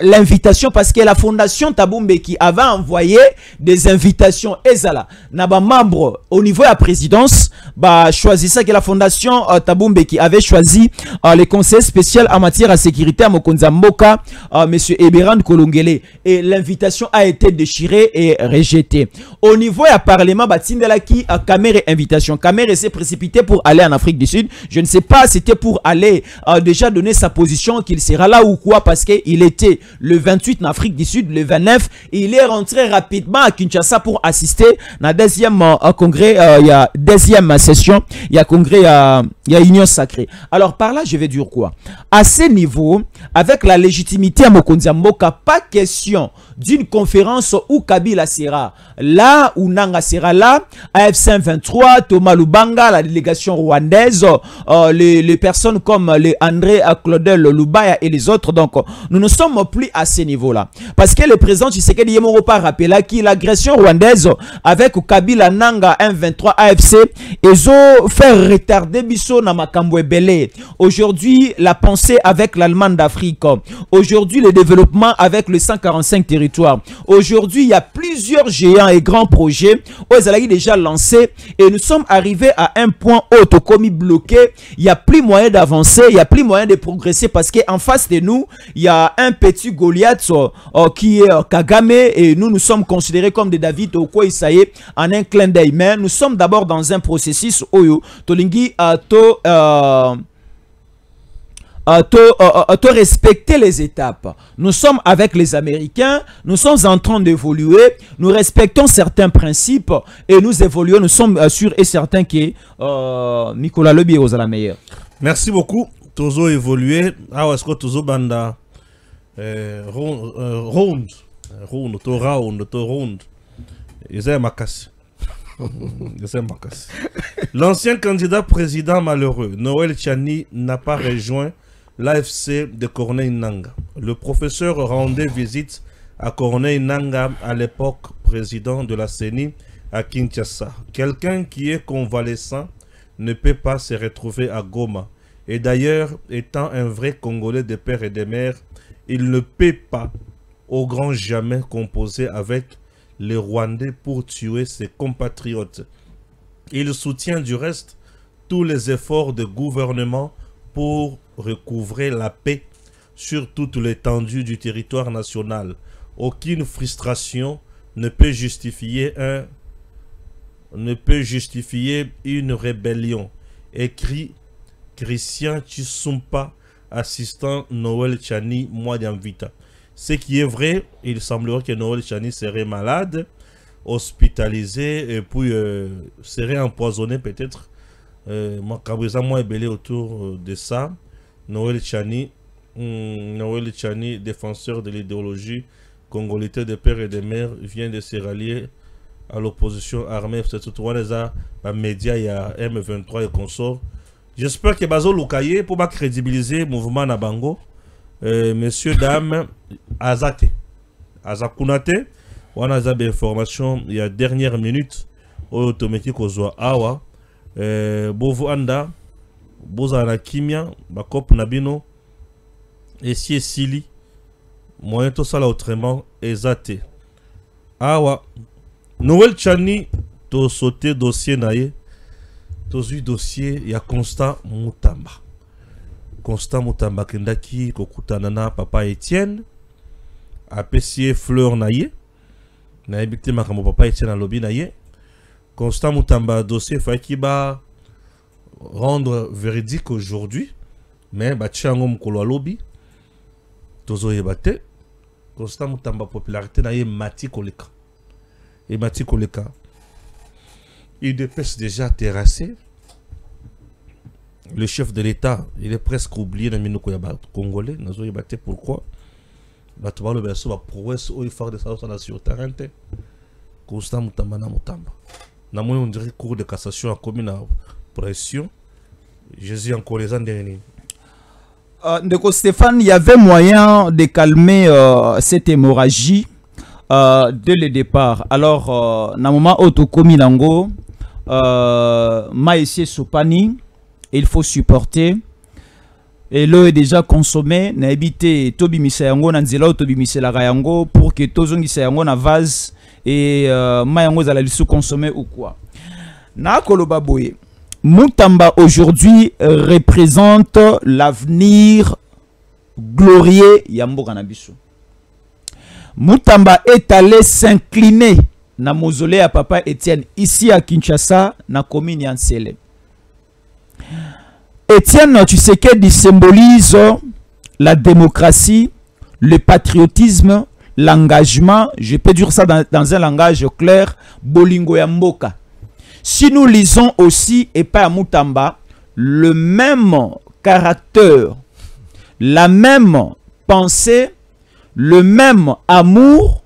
l'invitation parce que la fondation Tabumbe qui avait envoyé des invitations ezala naba membre au niveau de la présidence bah choisissait que la fondation Tabumbe qui avait choisi le conseil spécial en matière de sécurité à Mokonzamboka monsieur Eberand Kolongele et l'invitation a été déchirée et rejetée. Au niveau du parlement Batindela qui a Kamere invitation. Kamere s'est précipité pour aller en Afrique du Sud. Je ne sais pas c'était pour aller déjà donner sa position qu'il sera là ou quoi parce qu'il était le 28 en Afrique du Sud, le 29, et il est rentré rapidement à Kinshasa pour assister à la deuxième congrès, il y a deuxième session, il y a congrès, il y a Union Sacrée. Alors par là, je vais dire quoi? À ce niveau, avec la légitimité à Mokonzamboka, pas question d'une conférence où Kabila sera là, ou Nanga sera là, AFC 23, Thomas Lubanga, la délégation rwandaise, les personnes comme les André Claudel Lubaya et les autres. Donc, nous ne sommes plus à ce niveau-là. Parce que le président Tshisekedi Yemoro pas rappelé qui l'agression rwandaise avec Kabila Nanga M23 AFC, ils ont fait retarder Bisso na makambo ebele. Aujourd'hui, la pensée avec l'Allemagne d'Afrique. Aujourd'hui, le développement avec le 145 territoires. Aujourd'hui, il y a plusieurs géants et grands projets où ils ont déjà lancé et nous sommes arrivés à un point où comme bloqué, il n'y a plus moyen d'avancer, il n'y a plus moyen de progresser parce qu'en face de nous, il y a un petit Goliath qui est Kagame et nous sommes considérés comme des David Oko Isaïe en un clin d'œil. Mais nous sommes d'abord dans un processus où Tolingi respecter les étapes. Nous sommes avec les Américains, nous sommes en train d'évoluer, nous respectons certains principes et nous évoluons, nous sommes sûrs et certains que Nicolas Lebi est la meilleure. Merci beaucoup. Tozo évolué. Ah, est-ce que Tozo Banda round. L'ancien candidat président malheureux, Noël Tchani, n'a pas rejoint l'AFC de Corneille Nanga. Le professeur rendait visite à Corneille Nanga, à l'époque président de la CENI à Kinshasa. Quelqu'un qui est convalescent ne peut pas se retrouver à Goma. Et d'ailleurs, étant un vrai Congolais de père et de mère, il ne peut pas, au grand jamais, composer avec les Rwandais pour tuer ses compatriotes. Il soutient du reste tous les efforts de gouvernement pour recouvrer la paix sur toute l'étendue du territoire national. Aucune frustration ne peut justifier une rébellion. Écrit Christian Chisumpa, assistant Noël Chani Mwadiamvita. Ce qui est vrai, il semblerait que Noël Chani serait malade, hospitalisé et puis serait empoisonné peut-être. Moi belé autour de ça. Noël Chani, défenseur de l'idéologie congolaise de père et de mère, vient de se rallier à l'opposition armée. C'est tout les médias, il y a M23 et consorts. J'espère que Bazo Lukaye pour crédibiliser le mouvement Nabango. Messieurs, dames, Azate, Azakunate, on a des informations il y a dernière minute automatique au Zoa Awa, Bovo Anda, Bozana Kimia, Bakop Nabino, et si Sili, moyen tout ça là autrement, Ezate. Awa, Noël Chani, to sauté dossier naïe, to zui dossier, il y a Constant Mutamba. Constant Mutamba Kendaki, Kokutanana, Papa Etienne, APC Fleur Naye, Naïbité Makamo Papa Etienne à lobby Naye. Constant Mutamba dossier Fakiba rendre véridique aujourd'hui, mais Bachango Mkolo lobby, Tozo Yebate, Constant Mutamba popularité Naye Mati Koleka. Et Mati Koleka, il dépêche déjà terrassé. Le chef de l'État, il est presque oublié dans le Congolais. Nous avons débattu pourquoi. On dirait cour de cassation a commis la pression. Jésus encore les ans derniers. Ndeko Stéphane, il y avait moyen de calmer cette hémorragie dès le départ. Alors, na moment autokomi nango, Maïsé Sopani, il faut supporter. Et l'eau est déjà consommée. Na habité Tobi Misayango, Nanzela Tobi Miselayango, pour que Tozongi Sayango na vase et Mayango za la sous consommer ou quoi. Na Kolobaboye. Mutamba aujourd'hui représente l'avenir glorieux Yambo Kanabiso. Mutamba est allé s'incliner na mausolée à Papa Etienne ici à Kinshasa, na commune Yansele. Etienne Tshisekedi symbolise la démocratie, le patriotisme, l'engagement, je peux dire ça dans un langage clair, Bolingo Yamboka. Si nous lisons aussi, et pas à Mutamba, le même caractère, la même pensée, le même amour,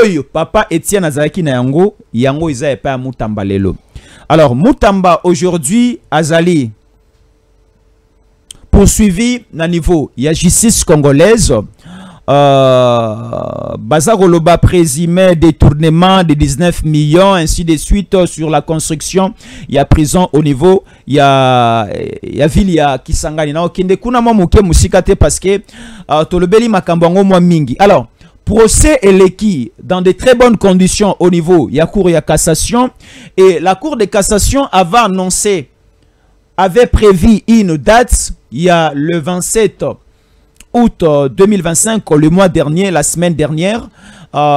Oyo, Papa Etienne Azalaki na yango, yango isa et pas à Mutamba lelo. Alors, Mutamba aujourd'hui, Azali, poursuivi na niveau, il y a justice congolaise, Bazaroloba présumé détournement de 19 millions, ainsi de suite sur la construction. Il y a prison au niveau, il y a ville, il y a Kisangani. Na okende kuna mo muke musikate parce que tolobeli makambango mo mingi. Alors, procès eleki dans de très bonnes conditions au niveau, il y a cour, il y a cassation, et la cour de cassation avait prévu une date, il y a le 27 août 2025, le mois dernier, la semaine dernière,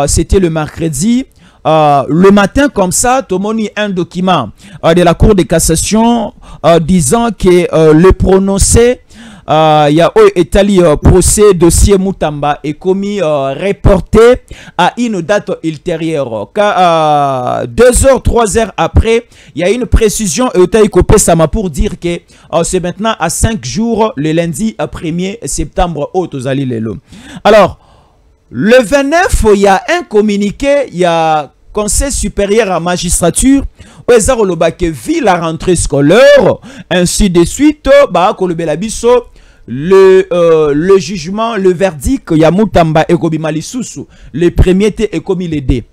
c'était le mercredi. Le matin, comme ça, tout le monde a un document de la Cour de cassation disant que le prononcé, il y a un procès dossier Mutamba est commis reporté à une date ultérieure. 2 heures, 3 heures après, il y a une précision Sama pour dire que c'est maintenant à 5 jours, le lundi 1er septembre au Tozali Lelo. Alors, le 29, il y a un communiqué, il y a Conseil supérieur à magistrature, où vu la rentrée scolaire, ainsi de suite, le jugement, le verdict, Yamutamba et Kobi Malisusu, le premier était commis les dés.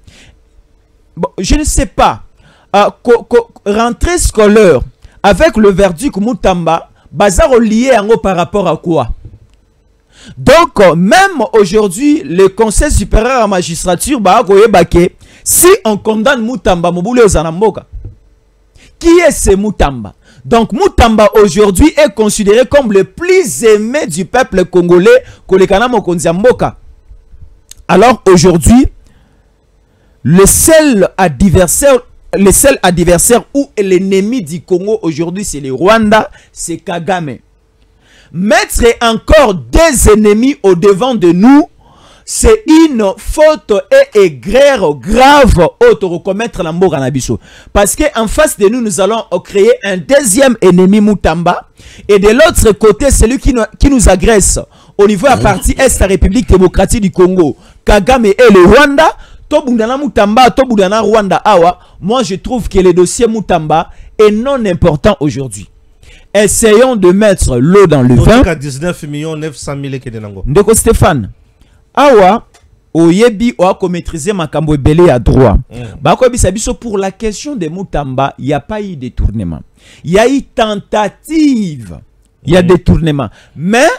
Bon, je ne sais pas, rentrée scolaire, avec le verdict Mutamba, bazar lié par rapport à quoi? Donc, même aujourd'hui, le Conseil supérieur à la magistrature, si on condamne Mutamba, qui est ce Mutamba? Donc Mutamba aujourd'hui est considéré comme le plus aimé du peuple congolais kolekana mokonzi ya mboka. Alors aujourd'hui, le seul adversaire ou l'ennemi du Congo aujourd'hui, c'est le Rwanda, c'est Kagame. Mettre encore des ennemis au devant de nous, c'est une faute et aigreur grave au commettre la mort en Abisso. Parce qu'en face de nous, nous allons créer un deuxième ennemi Mutamba. Et de l'autre côté, celui qui nous agresse au niveau de la partie Est, la République démocratique du Congo, Kagame et le Rwanda. Tobundana Mutamba, Tobundana Rwanda Awa. Moi, je trouve que le dossier Mutamba est non important aujourd'hui. Essayons de mettre l'eau dans le vin. 19 900 000 Ndeko Stéphane. Awa, oyebi oako maîtriser makambo ebele à droit. Bako bisabiso pour la question de Mutamba, il n'y a pas eu de détournement. Il y a eu tentative. Il y a détournement. Mais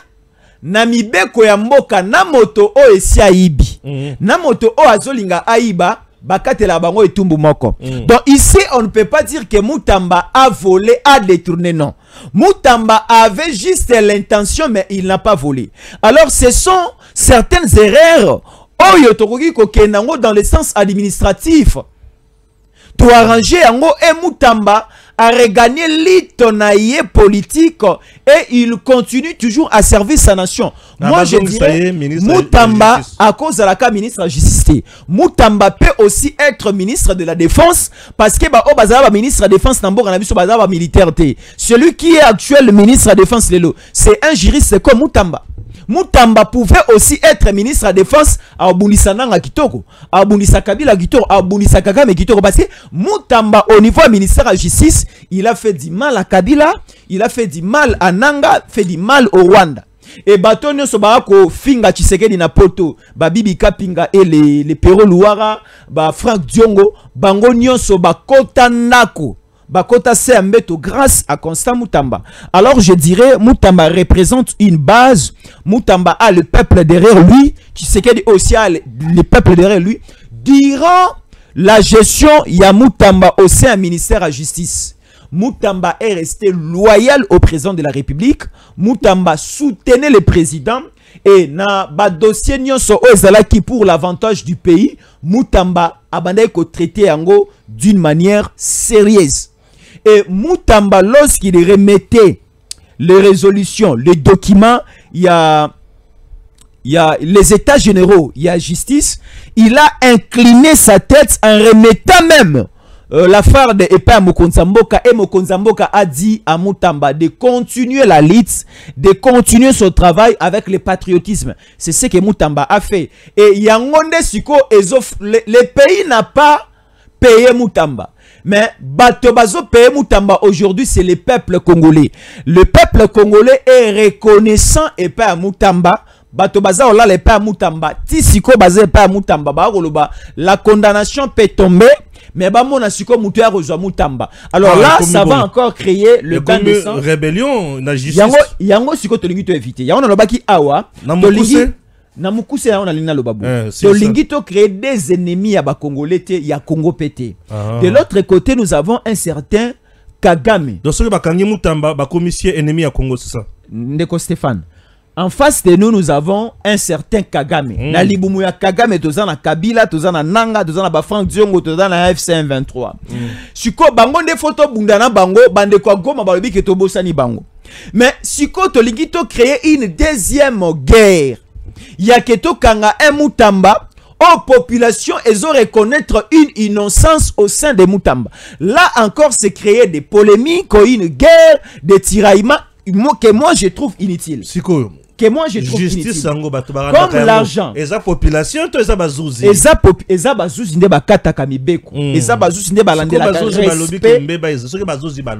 Namibeko ya mboka na moto o esi aibi. Na moto o azolinga aiba bakatela bango etumbu moko. Donc ici on ne peut pas dire que Mutamba a volé, a détourné, non. Mutamba avait juste l'intention mais il n'a pas volé. Alors ce sont certaines erreurs oyo tokoki kokenango dans le sens administratif. To arranger yango et Mutamba a regagné l'itonaïe politique et il continue toujours à servir sa nation. Moi je dirais Mutamba à cause de la cas ministre de la justice. Mutamba peut aussi être ministre de la défense parce que bah bazaba ministre de la défense nambo kanabiso bazaba militaire. Celui qui est actuel ministre de la défense lelo, c'est un juriste comme Mutamba. Mutamba pouvait aussi être ministre de la défense à Bunisa Nanga Kitoko, à Bunisa Kabila Kitoko, à Bunisa Kagame Kitoko. Parce que Mutamba, au niveau du ministère de la justice, il a fait du mal à Kabila, il a fait du mal à Nanga, fait du mal au Rwanda. Et Batonio Sobarako, Finga Tshisekedi na poto, Bibi Kapinga et les Pero Luara, Franck Diongo, Bango Nyonso, Kota Nako. Bakota Sembeto grâce à Constant Mutamba. Alors je dirais Mutamba représente une base. Mutamba a le peuple derrière lui. Tshisekedi aussi a le peuple derrière lui. Durant la gestion, il y a Mutamba aussi un ministère à justice. Mutamba est resté loyal au président de la République. Mutamba soutenait le président. Et na ba dossier nyonso ozalaki pour l'avantage du pays. Mutamba abandait ko traiter yango d'une manière sérieuse. Et Mutamba, lorsqu'il remettait les résolutions, les documents, il y a les états généraux, il y a justice, il a incliné sa tête en remettant même l'affaire de Epa à Mokonzamboka. Et Mokonzamboka a dit à Mutamba de continuer la lutte, de continuer son travail avec le patriotisme. C'est ce que Mutamba a fait. Et Yangonde Siko, le pays n'a pas payé Mutamba. Mais Batobazo paye Mutamba aujourd'hui, c'est le peuple congolais. Le peuple congolais est reconnaissant et pas Mutamba. Batobaza ola le pas Mutamba. Tisiko bazé pas Mutamba. La condamnation peut tomber, mais bamona siko mutu ya rejoa Mutamba. Alors là, ça va encore créer le bain de sang. Rébellion, la justice. Yango siko tolingi to éviter. Yango na lobaki awa. Na mukuse ya ona lina lobabu. Tolingi to créer des ennemis à Congolais ya Congo pété. De l'autre côté, nous avons un certain Kagame. Donc ce que bakangi Mutamba ba commissaire ennemi à Congo, c'est ça. Ndeko Stéphane. En face de nous, nous avons un certain Kagame. Na libumu ya Kagame tozana Kabila, tozana Nanga, tozana ba Franck Diongo, tozana FC 23. Siko bango nde photo bundana bango bande kwa goma balobi ke tobosani bango. Mais siko tolingi to créer une deuxième guerre. Il y a que Kanga un Mutamba aux populations et ont reconnaître une innocence au sein de Mutamba. Là encore, c'est créer des polémiques, une guerre, des tiraillements que moi je trouve inutile. Que moi je trouve justice inutile. Comme l'argent. Et la population, tout ça bazouzi. Et ça bazouzi ne ba kata kamibeko. Et ça bazouzi ne ba landela respect. Bazouzi na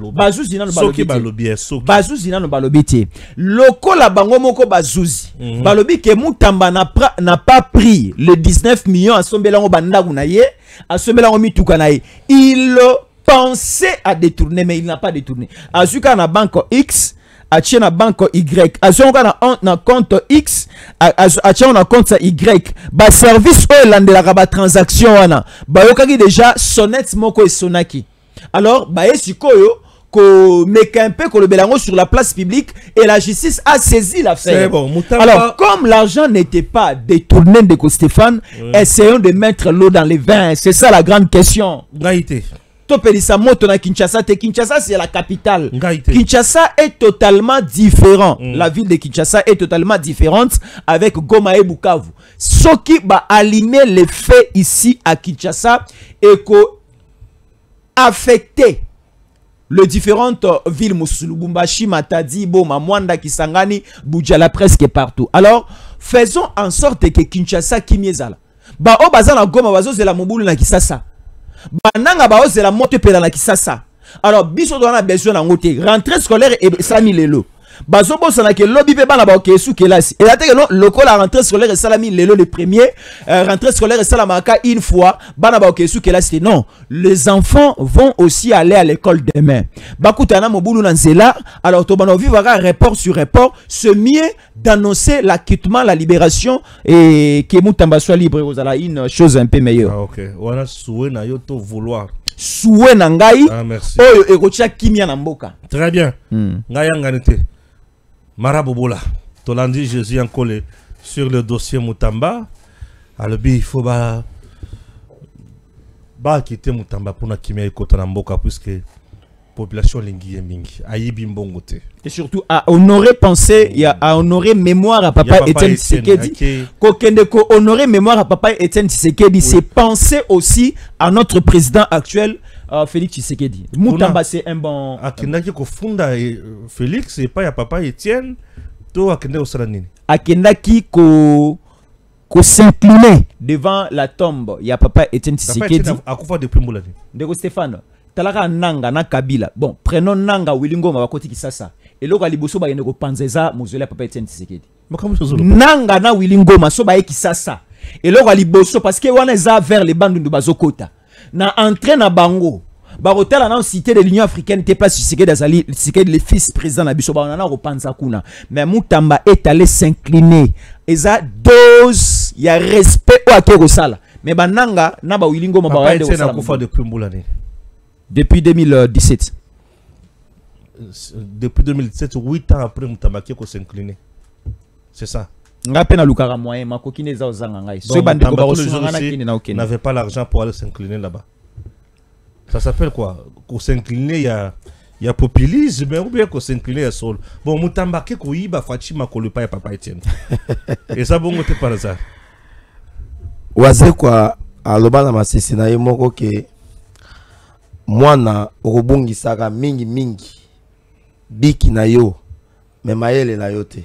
no balobi. Bazouzi na no balobi. Loko la bango moko bazouzi. Balobi ke Mutamba n'a pas pris les 19 millions à sombelango bandagu na ye, à sombelango mituka na ye. Il pensait à détourner mais il n'a pas détourné. Azuka na banque X, atie na banque Y, azonga na compte X, atie na compte Y, ba service o elandelaka ba transaction wana, ba yokaki déjà sonnette moko et sonaki. Alors ba esikoyo un peu le Belango sur la place publique et la justice a saisi l'affaire. Bon, alors, comme l'argent n'était pas détourné de Stéphane, essayons de mettre l'eau dans les vins. C'est ça la grande question. Gaïté. Kinshasa, Kinshasa c'est la capitale. Gaïté. Kinshasa est totalement différent. La ville de Kinshasa est totalement différente avec Goma et Bukavu. Ce qui va aligner les faits ici à Kinshasa et affecter les différentes villes, Lubumbashi, Matadi, Boma, Mwanda, Kisangani, Boudjala, presque partout. Alors, faisons en sorte que Kinshasa, Kimiezala, ba o bazana Goma, bazo c'est la mobulu na Kisasa. Bananga ba o c'est la moto pela na Kisasa. Alors, biso doit na besoin na ngote. Rentrée scolaire et 100 000 lelo. Bazo bosana ke lobby pe bana ba okesu kelasi. Et là te non local la rentrée scolaire et salami lelo le premier, rentrée scolaire et salamaka une fois, bana ba okesu kelasi. Non, les enfants vont aussi aller à l'école demain. Bakutana mobulu na nzela, alors to bana vivra report sur report, c'est mieux d'annoncer l'acquittement, la libération et que Moutamba soit libre aux ala une chose un peu meilleure. Ah OK. Wana souhait na yo to vouloir. Souhait na ngai. Ah merci. Oyo ekotia kimia na mboka. Très bien. Ngaya nganete. Marabobola, Tolandi Jésus en collé sur le dossier Moutamba. Alors, il faut quitter Moutamba pour nakimia ekota na mboka puisque population lingi mingi ayibi mbongote. Et surtout à honorer penser, il y a à honorer mémoire à papa Etienne Tshisekedi. Kokende ko honorer mémoire à papa Etienne Tshisekedi, c'est penser aussi à notre président actuel Félix Tshisekedi. Moutamba c'est un bon. Akendaki ko funda Félix et pas ya papa Etienne. To akende osala nini? Akendaki ko s'incliner devant la tombe. Il y a papa Etienne Tshisekedi. Akufa depuis Moulani. Ndeko Stéphane. Talaka Nanga na Kabila. Bon, prenons Nanga Wilingo Mabakoti Kisasa. Et là, liboso ba yene ko panzeza mozole papa Etienne Tshisekedi. Nanga na Wilingo Maso ba Kisasa. Et là, liboso parce que wana za vers les bandes de Bazokota. Na entré na bango. Barotel na cité de l'Union africaine te place Tshisekedi Azali, Tshisekedi le fils président na biso ba na repanza kuna. Mais Moutamba est allé s'incliner. Eza dose ya respect au akero sala. Mais bananga na ba Wilingo Mabakoti Papa Etienne akufa depuis Moulani. Depuis 2017. Depuis 2017, 8 ans après Moutamba qui s'incliner. C'est ça. N'avait pas l'argent pour aller s'incliner là-bas. Ça s'appelle quoi? Qu'on s'incliner, il y a populisme, mais ou bien qu'on s'incliner à sol. Bon, Moutamba qui koyiba Fatima Kolupa et Papa Etienne. Et ça bon gote par hasard. Waze quoi aloba na masisi na yemoko ke mwana okobungi saka mingi biki na yo mais mayele na yo te.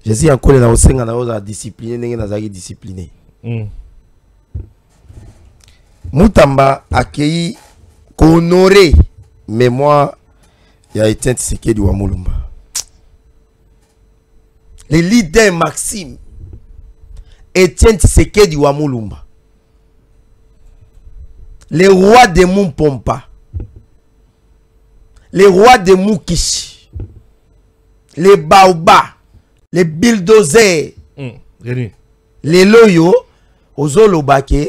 Je suis encore na osenga na oza discipliné ndenge nazaki discipliné. Moutamba akei honorer mémoire ya Etienne Tshisekedi wa Mulumba. Le leader Maxime Etienne Tshisekedi wa Mulumba. Les rois de Mumpompa, les rois de Mukishi, les Baoba, les bulldozers, les loyo, ozolobake,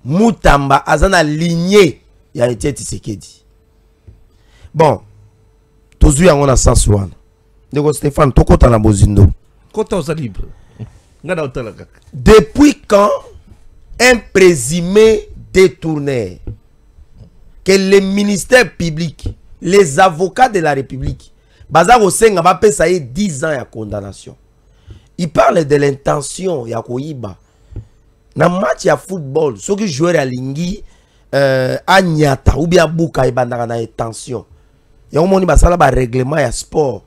Moutamba, azana lignée, ya Etienne Tshisekedi. Bon, tozu yango na sens wana. Ndeko Stéphane, tokota na bozindo. Kota oza libre. Depuis quand un présumé détourné, que le ministère public, les avocats de la République, Bazar Osenga va payer 10 ans de condamnation. Il parle de l'intention ya koyiba. Na match ya football, ceux qui jouent à Lingi, Anyata ou bien Buka ibandaka na intention. Ya omoni basala ba règlement ya sport.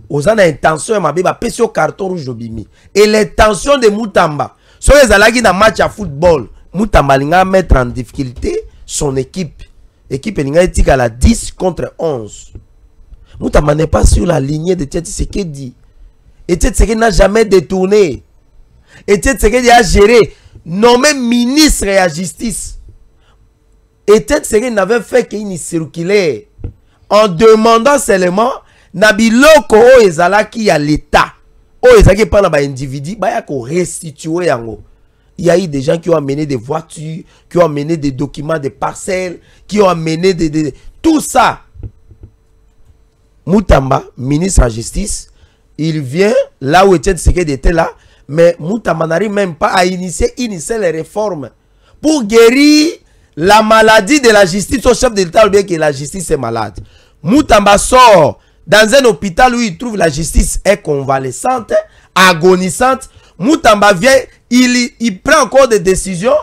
Ozana intention ya mabe ba pesi carton rouge obimi. Et l'intention de Moutamba, so ezalaki na match ya football, Moutamba linga mettre en difficulté son équipe. Équipe linga etika la 10 contre 11. Moutamba n'est pas sur la lignée de Etienne Tshisekedi. Etienne Tshisekedi n'a jamais détourné. Etienne Tshisekedi a géré, nommé ministre de la justice. Etienne Tshisekedi n'avait fait qu'une circulaire en demandant seulement nabiloko o ezalaki ya l'État. O ezalaki pas na ba individu, ba ya ko restituer yango. Il y a eu des gens qui ont amené des voitures, qui ont amené des documents, des parcelles, qui ont amené tout ça. Moutamba, ministre de la Justice, il vient là où Étienne Tshisekedi était là, mais Moutamba n'arrive même pas à initier les réformes pour guérir la maladie de la justice au chef de l'État, ou bien que la justice est malade. Moutamba sort dans un hôpital où il trouve la justice est convalescente, agonisante. Moutamba vient, il prend encore des décisions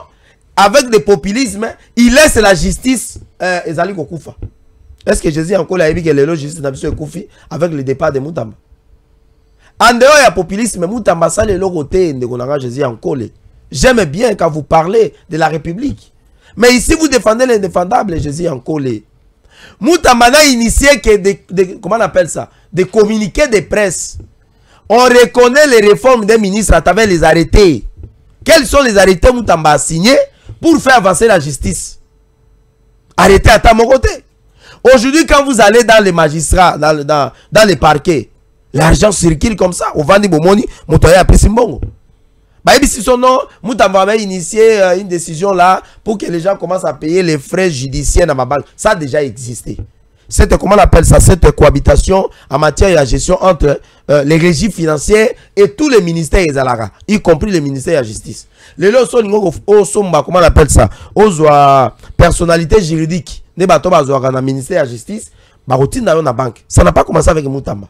avec le populisme, il laisse la justice Ezali Kokufa. Est-ce que Jésus encore a dit que la justice n'a pas Koufi avec le départ de Moutamba? En dehors il y a populisme, Moutamba ça le côté de Jésus encore. J'aime bien quand vous parlez de la République. Mais ici vous défendez l'indéfendable, Jésus encore. Moutamba n'a initié que comment on appelle ça? Des communiqués de presse. On reconnaît les réformes des ministres à travers les arrêtés. Quels sont les arrêtés Moutamba a signés pour faire avancer la justice? Arrêtez à mon côté. Aujourd'hui, quand vous allez dans les magistrats, dans les parquets, l'argent circule comme ça. Au Vandi Bomoni, Moutoya Pesimbongo. Si son nom, Moutamba avait initié une décision là pour que les gens commencent à payer les frais judiciaires dans ma banque. Ça a déjà existé. Comment on appelle ça? Cette cohabitation en matière de gestion entre les régies financières et tous les ministères Ezalaga, y compris le ministère de la Justice. Les lots sont comment on appelle ça? Aux personnalités juridiques. Les bateaux dans le ministère de la Justice, dans la banque. Ça n'a pas commencé avec Moutamba.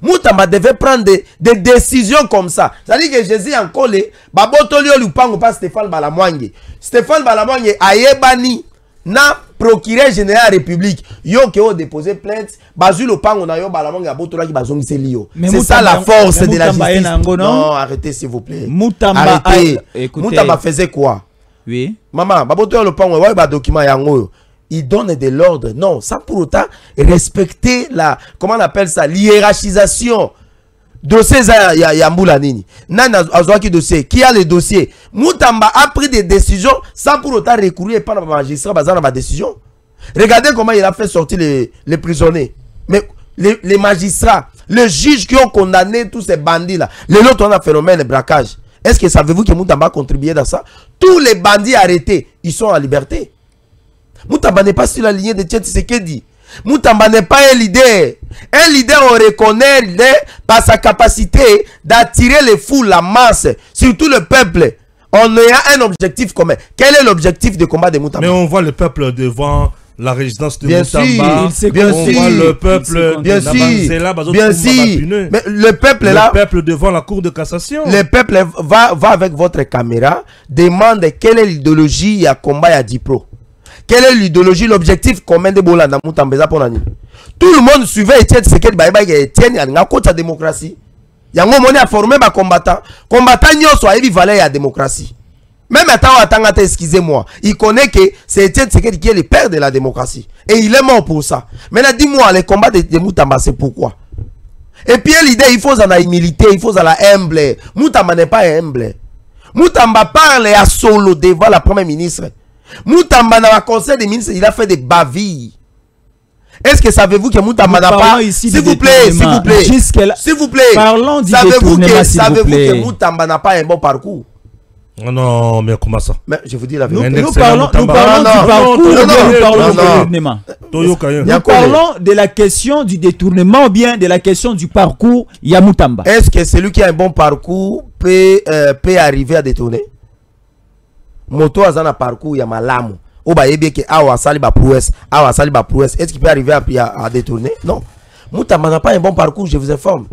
Moutamba devait prendre des décisions comme ça. C'est-à-dire que Jésus en collé, Babotolio Lupango pas Stéphane Balamwange. Stéphane Balamwange a yebani na procureur général de la République. Yo qui ont déposé plainte, Bazu Lupango na yo Balamwange a botola qui bazongi se lio. C'est ça la force de la justice. Non, arrêtez s'il vous plaît. Moutamba Moutamba faisait quoi? Oui. Maman, Babotolio Lupango ouais ba document yango. Il donne de l'ordre. Non, sans pour autant respecter la, comment on appelle ça, l'hiérarchisation. Dossier Yamboulanini. Nana Azwaki dossier. Qui a le dossier? Moutamba a pris des décisions sans pour autant recourir par le magistrat basé dans ma décision. Regardez comment il a fait sortir les prisonniers. Mais les magistrats, les juges qui ont condamné tous ces bandits-là, les autres ont un phénomène de braquage. Est-ce que savez-vous que Moutamba a contribué dans ça? Tous les bandits arrêtés, ils sont en liberté. Moutamba n'est pas sur la lignée de Étienne Tshisekedi. Moutamba n'est pas un leader. Un leader, on reconnaît par sa capacité d'attirer les foules, la masse, surtout le peuple. On a un objectif commun. Quel est l'objectif de combat de Moutamba? Mais on voit le peuple devant la résidence de bien Moutamba. Sûr, bien on sûr, voit le peuple bien sûr, bien sûr. Mais le peuple le là, peuple devant la cour de cassation. Le peuple va avec votre caméra, demande quelle est l'idéologie à combat à Dipro. Quelle est l'idéologie, l'objectif commun de Bolanda Moutamba pour l'année? Tout le monde suivait Étienne Tshisekedi, Étienne, il y a une démocratie. Il y a un moment à former des combattants. Combattants, ils sont équivalents à la démocratie. Même attends, excusez-moi. Il connaît que c'est Étienne Tshisekedi qui est le père de la démocratie. Et il est mort pour ça. Maintenant, dis-moi, les combats de Moutamba, c'est pourquoi? Et puis, l'idée, il faut en humilité, il faut en la humble. Moutamba n'est pas humble. Moutamba parle à solo devant la première ministre. Moutamba dans le conseil des ministres, il a fait des bavilles. Est-ce que savez-vous que Moutamba n'a pas... S'il vous plaît, s'il vous plaît. Parlons du savez-vous que Moutamba n'a pas un bon parcours? Non, mais comment ça? Mais je vous dis la vérité. Nous parlons du parcours, nous parlons de la question du détournement ou bien de la question du parcours Yamoutamba. Est-ce que celui qui a un bon parcours peut arriver à détourner? Moto a un parcours ya malamu. Oba yebeke awa sali ba prouesse, awa sali ba prouesse. Est-ce qu'il peut arriver à détourner? Non. Moutamba n'a pas un bon parcours, je vous informe.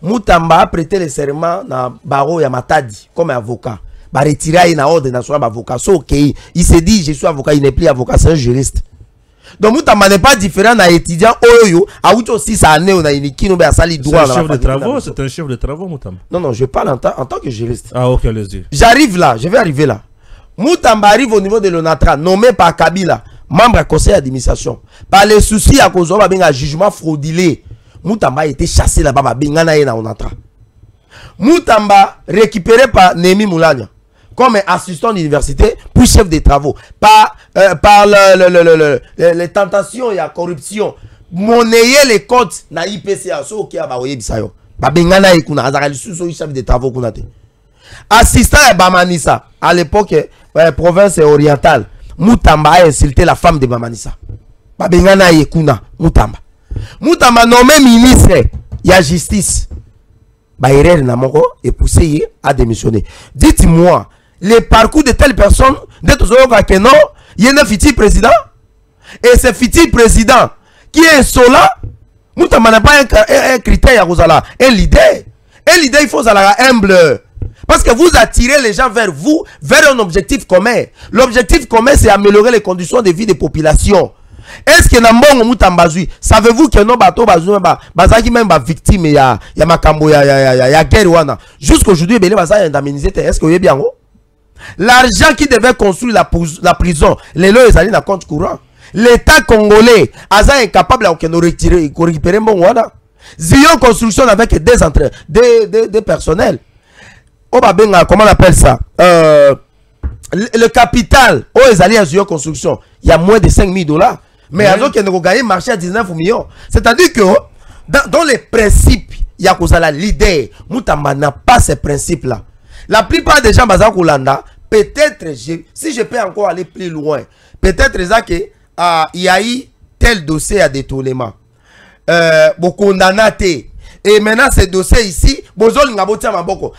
Moutamba a prêté le serment dans Baro ya Matadi comme avocat. Ba retirer na ordre national avocat. So OK, il s'est dit je suis avocat, il n'est plus avocat, c'est un juriste. Donc Moutamba n'est pas différent d'un étudiant Oyo, a eu aussi sa année on a une qui nous a sali droit. C'est un chef de travaux, c'est un chef de travaux Moutamba. Non, je parle en tant que juriste. Ah OK, allez-y. J'arrive là, je vais arriver là. Moutamba arrive au niveau de l'ONATRA, nommé par Kabila, membre du conseil d'administration. Par les soucis à cause d'un jugement fraudulé, Moutamba a été chassé là-bas, à l'ONATRA. Moutamba récupéré par Némi Moulania comme assistant d'université pour chef des travaux. Par les tentations et la corruption, monnayer les comptes na IPCA, so qui a baoye bisayo. Babengana ekuna azakali suso chef des travaux kunate. Assistant à Bamanissa, à l'époque, province orientale, Moutamba a insulté la femme de Bamanissa. Babengana Yekuna, Moutamba. Moutamba nommé ministre, il y a justice. Baïrer Namoko est poussé à démissionner. Dites-moi, le parcours de telle personne, d'être que non, il y a un futur président. Et ce futur président qui est sola, Moutamba n'a pas un critère, un leader. Un leader, il faut être humble. Parce que vous attirez les gens vers vous, vers un objectif commun. L'objectif commun, c'est améliorer les conditions de vie des populations. Est-ce que Nambongo Moutambazui, savez-vous que non bateau bazou bazaki même victime ya makambo ya guerre wana. Jusqu'aujourd'hui belé bazaki indemnisé. Est-ce que vous bien? L'argent qui devait construire la prison, les lois allaient dans compte courant. L'État congolais a incapable de récupérer mon wana. Zion construction avec des personnels. Comment on appelle ça? Le capital, ils allaient à Zion construction, il y a moins de 5 000 $. Mais alors qu'ils ont gagné marché à 19 millions. C'est-à-dire que dans les principes, il y a la leader. Moutamba n'a pas ces principes-là. La plupart des gens, peut-être, si je peux encore aller plus loin, peut-être qu'il y a eu tel dossier à détournement. Beaucoup d'anaté. Et maintenant, ce dossier ici,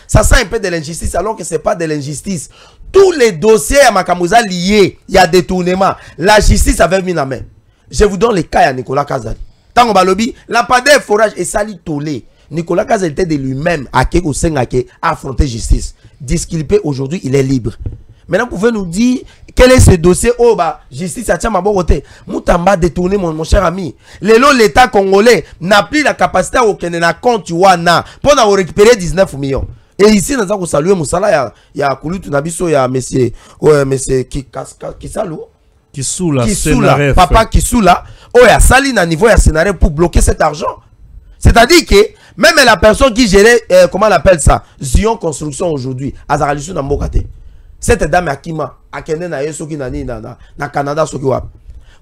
ça sent un peu de l'injustice alors que ce n'est pas de l'injustice. Tous les dossiers à Makamouza liés, il y a détournement. La justice avait mis la main. Je vous donne les cas à Nicolas Kazali. Tango Balobi, la padé forage et sali tolé. Nicolas Kazali était de lui-même à affronter justice. Disculpé aujourd'hui, il est libre. Maintenant, vous pouvez nous dire quel est ce dossier? Oh, bah, justice à Tchama Boroté. Moutamba détourné, mon cher ami. L'État congolais n'a plus la capacité à aucun compte pour récupérer 19 millions. Et ici, nous avons salué Moussala, il y a Kouloutou Nabiso, il y a monsieur Kisalou. Kissoula, papa Kissoula, il y a Sali à niveau, il y a scénario pour bloquer cet argent. C'est-à-dire que même la personne qui gérait, comment on appelle ça, Zion Construction aujourd'hui, Azaralisou dans Mbokate. Cette dame Akima, Akene na Yesoki Nani na Canada,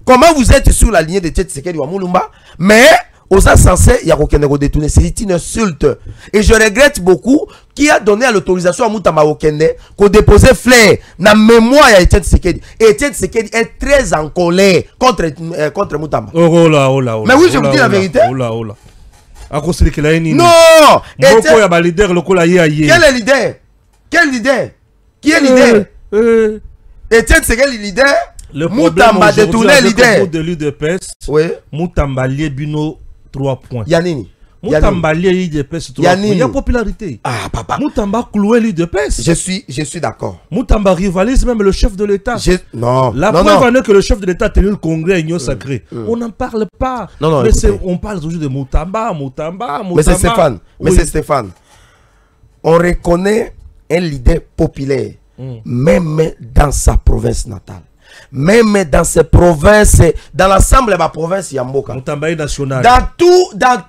comment vous êtes sur la lignée de Tchétsekedi ou Moulumba, mais aux censés, il y a aucun détourné. C'est une insulte. Et je regrette beaucoup qui a donné l'autorisation à Moutamba Okende qu'on déposait flair dans la mémoire à Etienne Tshisekedi. Et Etienne Tshisekedi est très en colère contre Moutamba. Oh là. Mais oui, je vous dis la vérité. Non! Quel est leader? Qui est leader? Etienne Tshisekedi leader. Le Moutamba détourné leader. De l'UDPS. Oui. Moutamba Liebino 3 points. Yanini. Moutamba l'UDPS 3 points. Il y a popularité. Ah, papa. Moutamba cloué l'UDPS. Je suis d'accord. Moutamba rivalise même le chef de l'État. Non. La preuve est que le chef de l'État a tenu le congrès Union Sacrée. On n'en parle pas. Non, mais on parle toujours de Moutamba. Mais c'est Stéphane. Mais c'est Stéphane. On reconnaît un leader populaire, même dans sa province natale. Même dans ces provinces, dans l'ensemble de la province Yamboka. Moutamba est national. Dans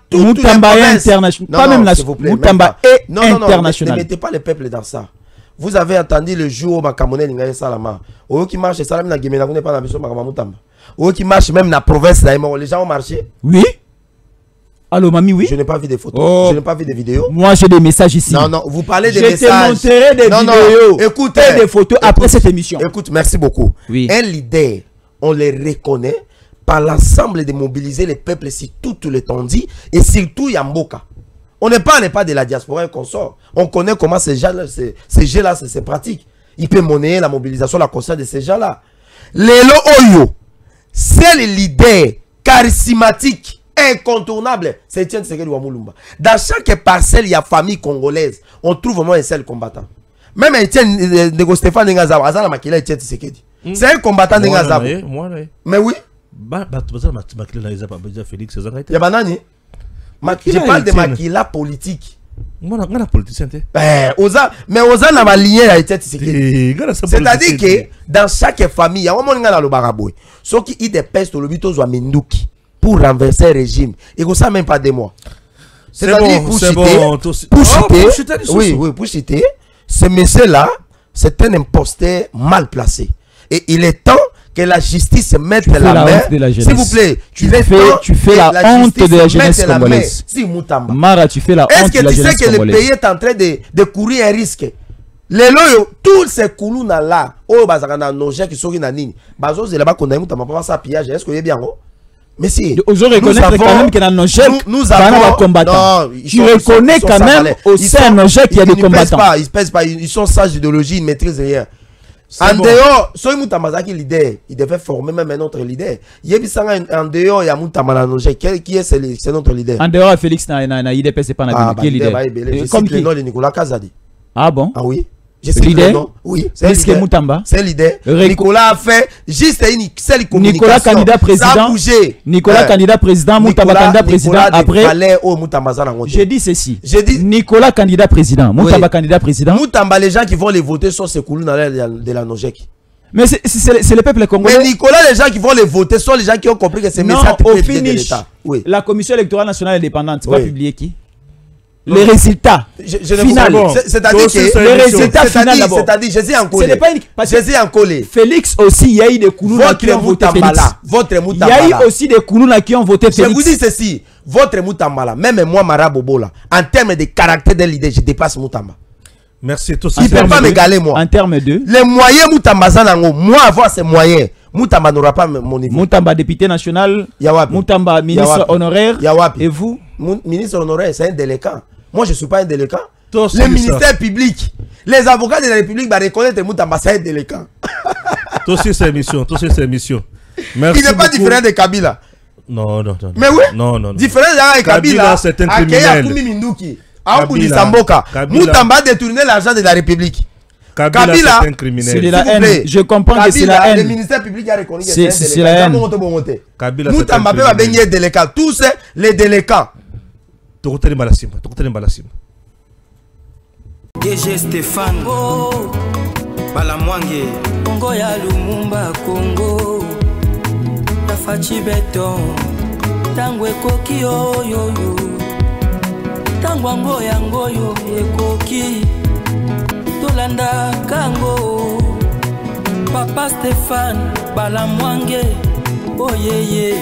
toutes les provinces. International. Pas même national. Moutamba est international. Ne mettez pas le peuple dans ça. Vous avez entendu le jour où Makamone Lingaye Salama. Ou qui marche, Salam na Gemena, vous n'êtes pas dans la mission Moutamba. Ou qui marche même dans la province, les gens ont marché. Oui. Allô, mamie, oui. Je n'ai pas vu des photos. Je n'ai pas vu des vidéos. Moi, j'ai des messages ici. Non, vous parlez des messages. Je te montrerai des vidéos. Écoute, et des photos après cette émission. Écoute, merci beaucoup. Oui. Un leader, on les reconnaît par l'ensemble de mobiliser les peuples sur tout l'étendue et surtout Yamboka. On n'est pas de la diaspora et consort. On connaît comment ces gens-là se pratiquent. Il peut monnayer la mobilisation, la conscience de ces gens-là. Lelo Oyo, c'est le leader charismatique, incontournable, c'est Etienne Tshisekedi Wamulumba. Dans chaque parcelle, il y a famille congolaise. On trouve vraiment un seul combattant. Même Etienne Stéphane Ngazawa, Azana Makila Etienne Tshisekedi. C'est un combattant Ngazawa. Mais oui. Félix, il y a banani. Je parle de Makila politique. Moi, je suis politicien. Mais Oza n'a pas lié à Etienne Tshisekedi. C'est-à-dire que dans chaque famille, il y a un monde qui a le baraboui. Ceux qui ont des pestes, le bito soit Minduki. Pour renverser le régime. Et ça même pas 2 mois. C'est-à-dire pour citer, ce monsieur-là, c'est un imposteur mal placé. Et il est temps que la justice mette la main. S'il vous plaît, tu fais la honte de la jeunesse congolaise. Si Moutamba. Mara, tu fais la honte de la jeunesse congolaise. Est-ce que tu sais que le pays est en train de courir un risque? Tous ces koulouna là, oh, bazakana, nos gens qui sont nani, bazo, c'est là-bas qu'on a eu Moutamba, pas ça pillage. Est-ce que vous bien? Mais si. Ils ont reconnaître quand même qu'il y a nos jeunes combattants. Tu reconnais quand même au sein de nos jeunes qu'il y a des combattants. Ils ne pèsent pas. Ils sont sages d'idéologie, ils ne maîtrisent rien. En dehors, Soy Moutamba qui est leader, il devait former même un autre leader. En dehors, il y a Moutamba qui est notre leader. En dehors, Félix n'a IDP, c'est pas un leader. Comme le nom de Nicolas Kazadi. Ah bon? Ah oui. Leader? Oui, c'est Moutamba. C'est leader. Nicolas a fait juste une seule communication. Nicolas candidat président. Ça a bougé. Nicolas candidat président, Moutamba candidat président. Après, j'ai dit ceci. J'ai dit Nicolas candidat président, Moutamba candidat président. Moutamba, les gens qui vont les voter sont ces coulous de la Nogek. Mais c'est le peuple congolais. Mais Nicolas, les gens qui vont les voter sont les gens qui ont compris que c'est message de l'État. Oui. La Commission électorale nationale indépendante va publier qui? Les résultats finaux. C'est-à-dire que les résultats finaux d'abord. C'est-à-dire, Jésus en collé. Félix aussi, il y a eu des Koulouna qui ont voté Félix. Votre Moutamba. Il y a eu aussi des Koulouna qui ont voté Félix. Je vous dis ceci, votre Moutamba, même moi, Mara Bobo, en termes de caractère de l'idée, je dépasse Moutamba. Merci. Il ne peut pas m'égaler, moi. En termes de les moyens Moutamba, moi, avoir ces moyens, Moutamba n'aura pas mon niveau. Moutamba, député national. Moutamba, ministre honoraire. Et vous? Ministre honoraire, c'est un délinquant. Moi, je ne suis pas un délinquant. Le ministère public, les avocats de la République vont reconnaître Moutamba, c'est un délinquant. Toi aussi, c'est mission. Merci. Il n'est pas différent de Kabila. Non. Mais oui. Non. Différent de Kabila, c'est un criminel. Moutamba a détourné l'argent de la République. Kabila c'est un criminel. C'est la haine. Je comprends que c'est la haine. Le ministère public a reconnu que c'est la haine. Moutamba peut baigner délinquant. Tous les délinquants. DG Stéphane Balamwange Congo ya Lumumba Congo Tafachi Beton Tango ekoki oyo Tango ango yango yo ekoki Tolanda kango Papa Stéphane Balamwange Oh yeah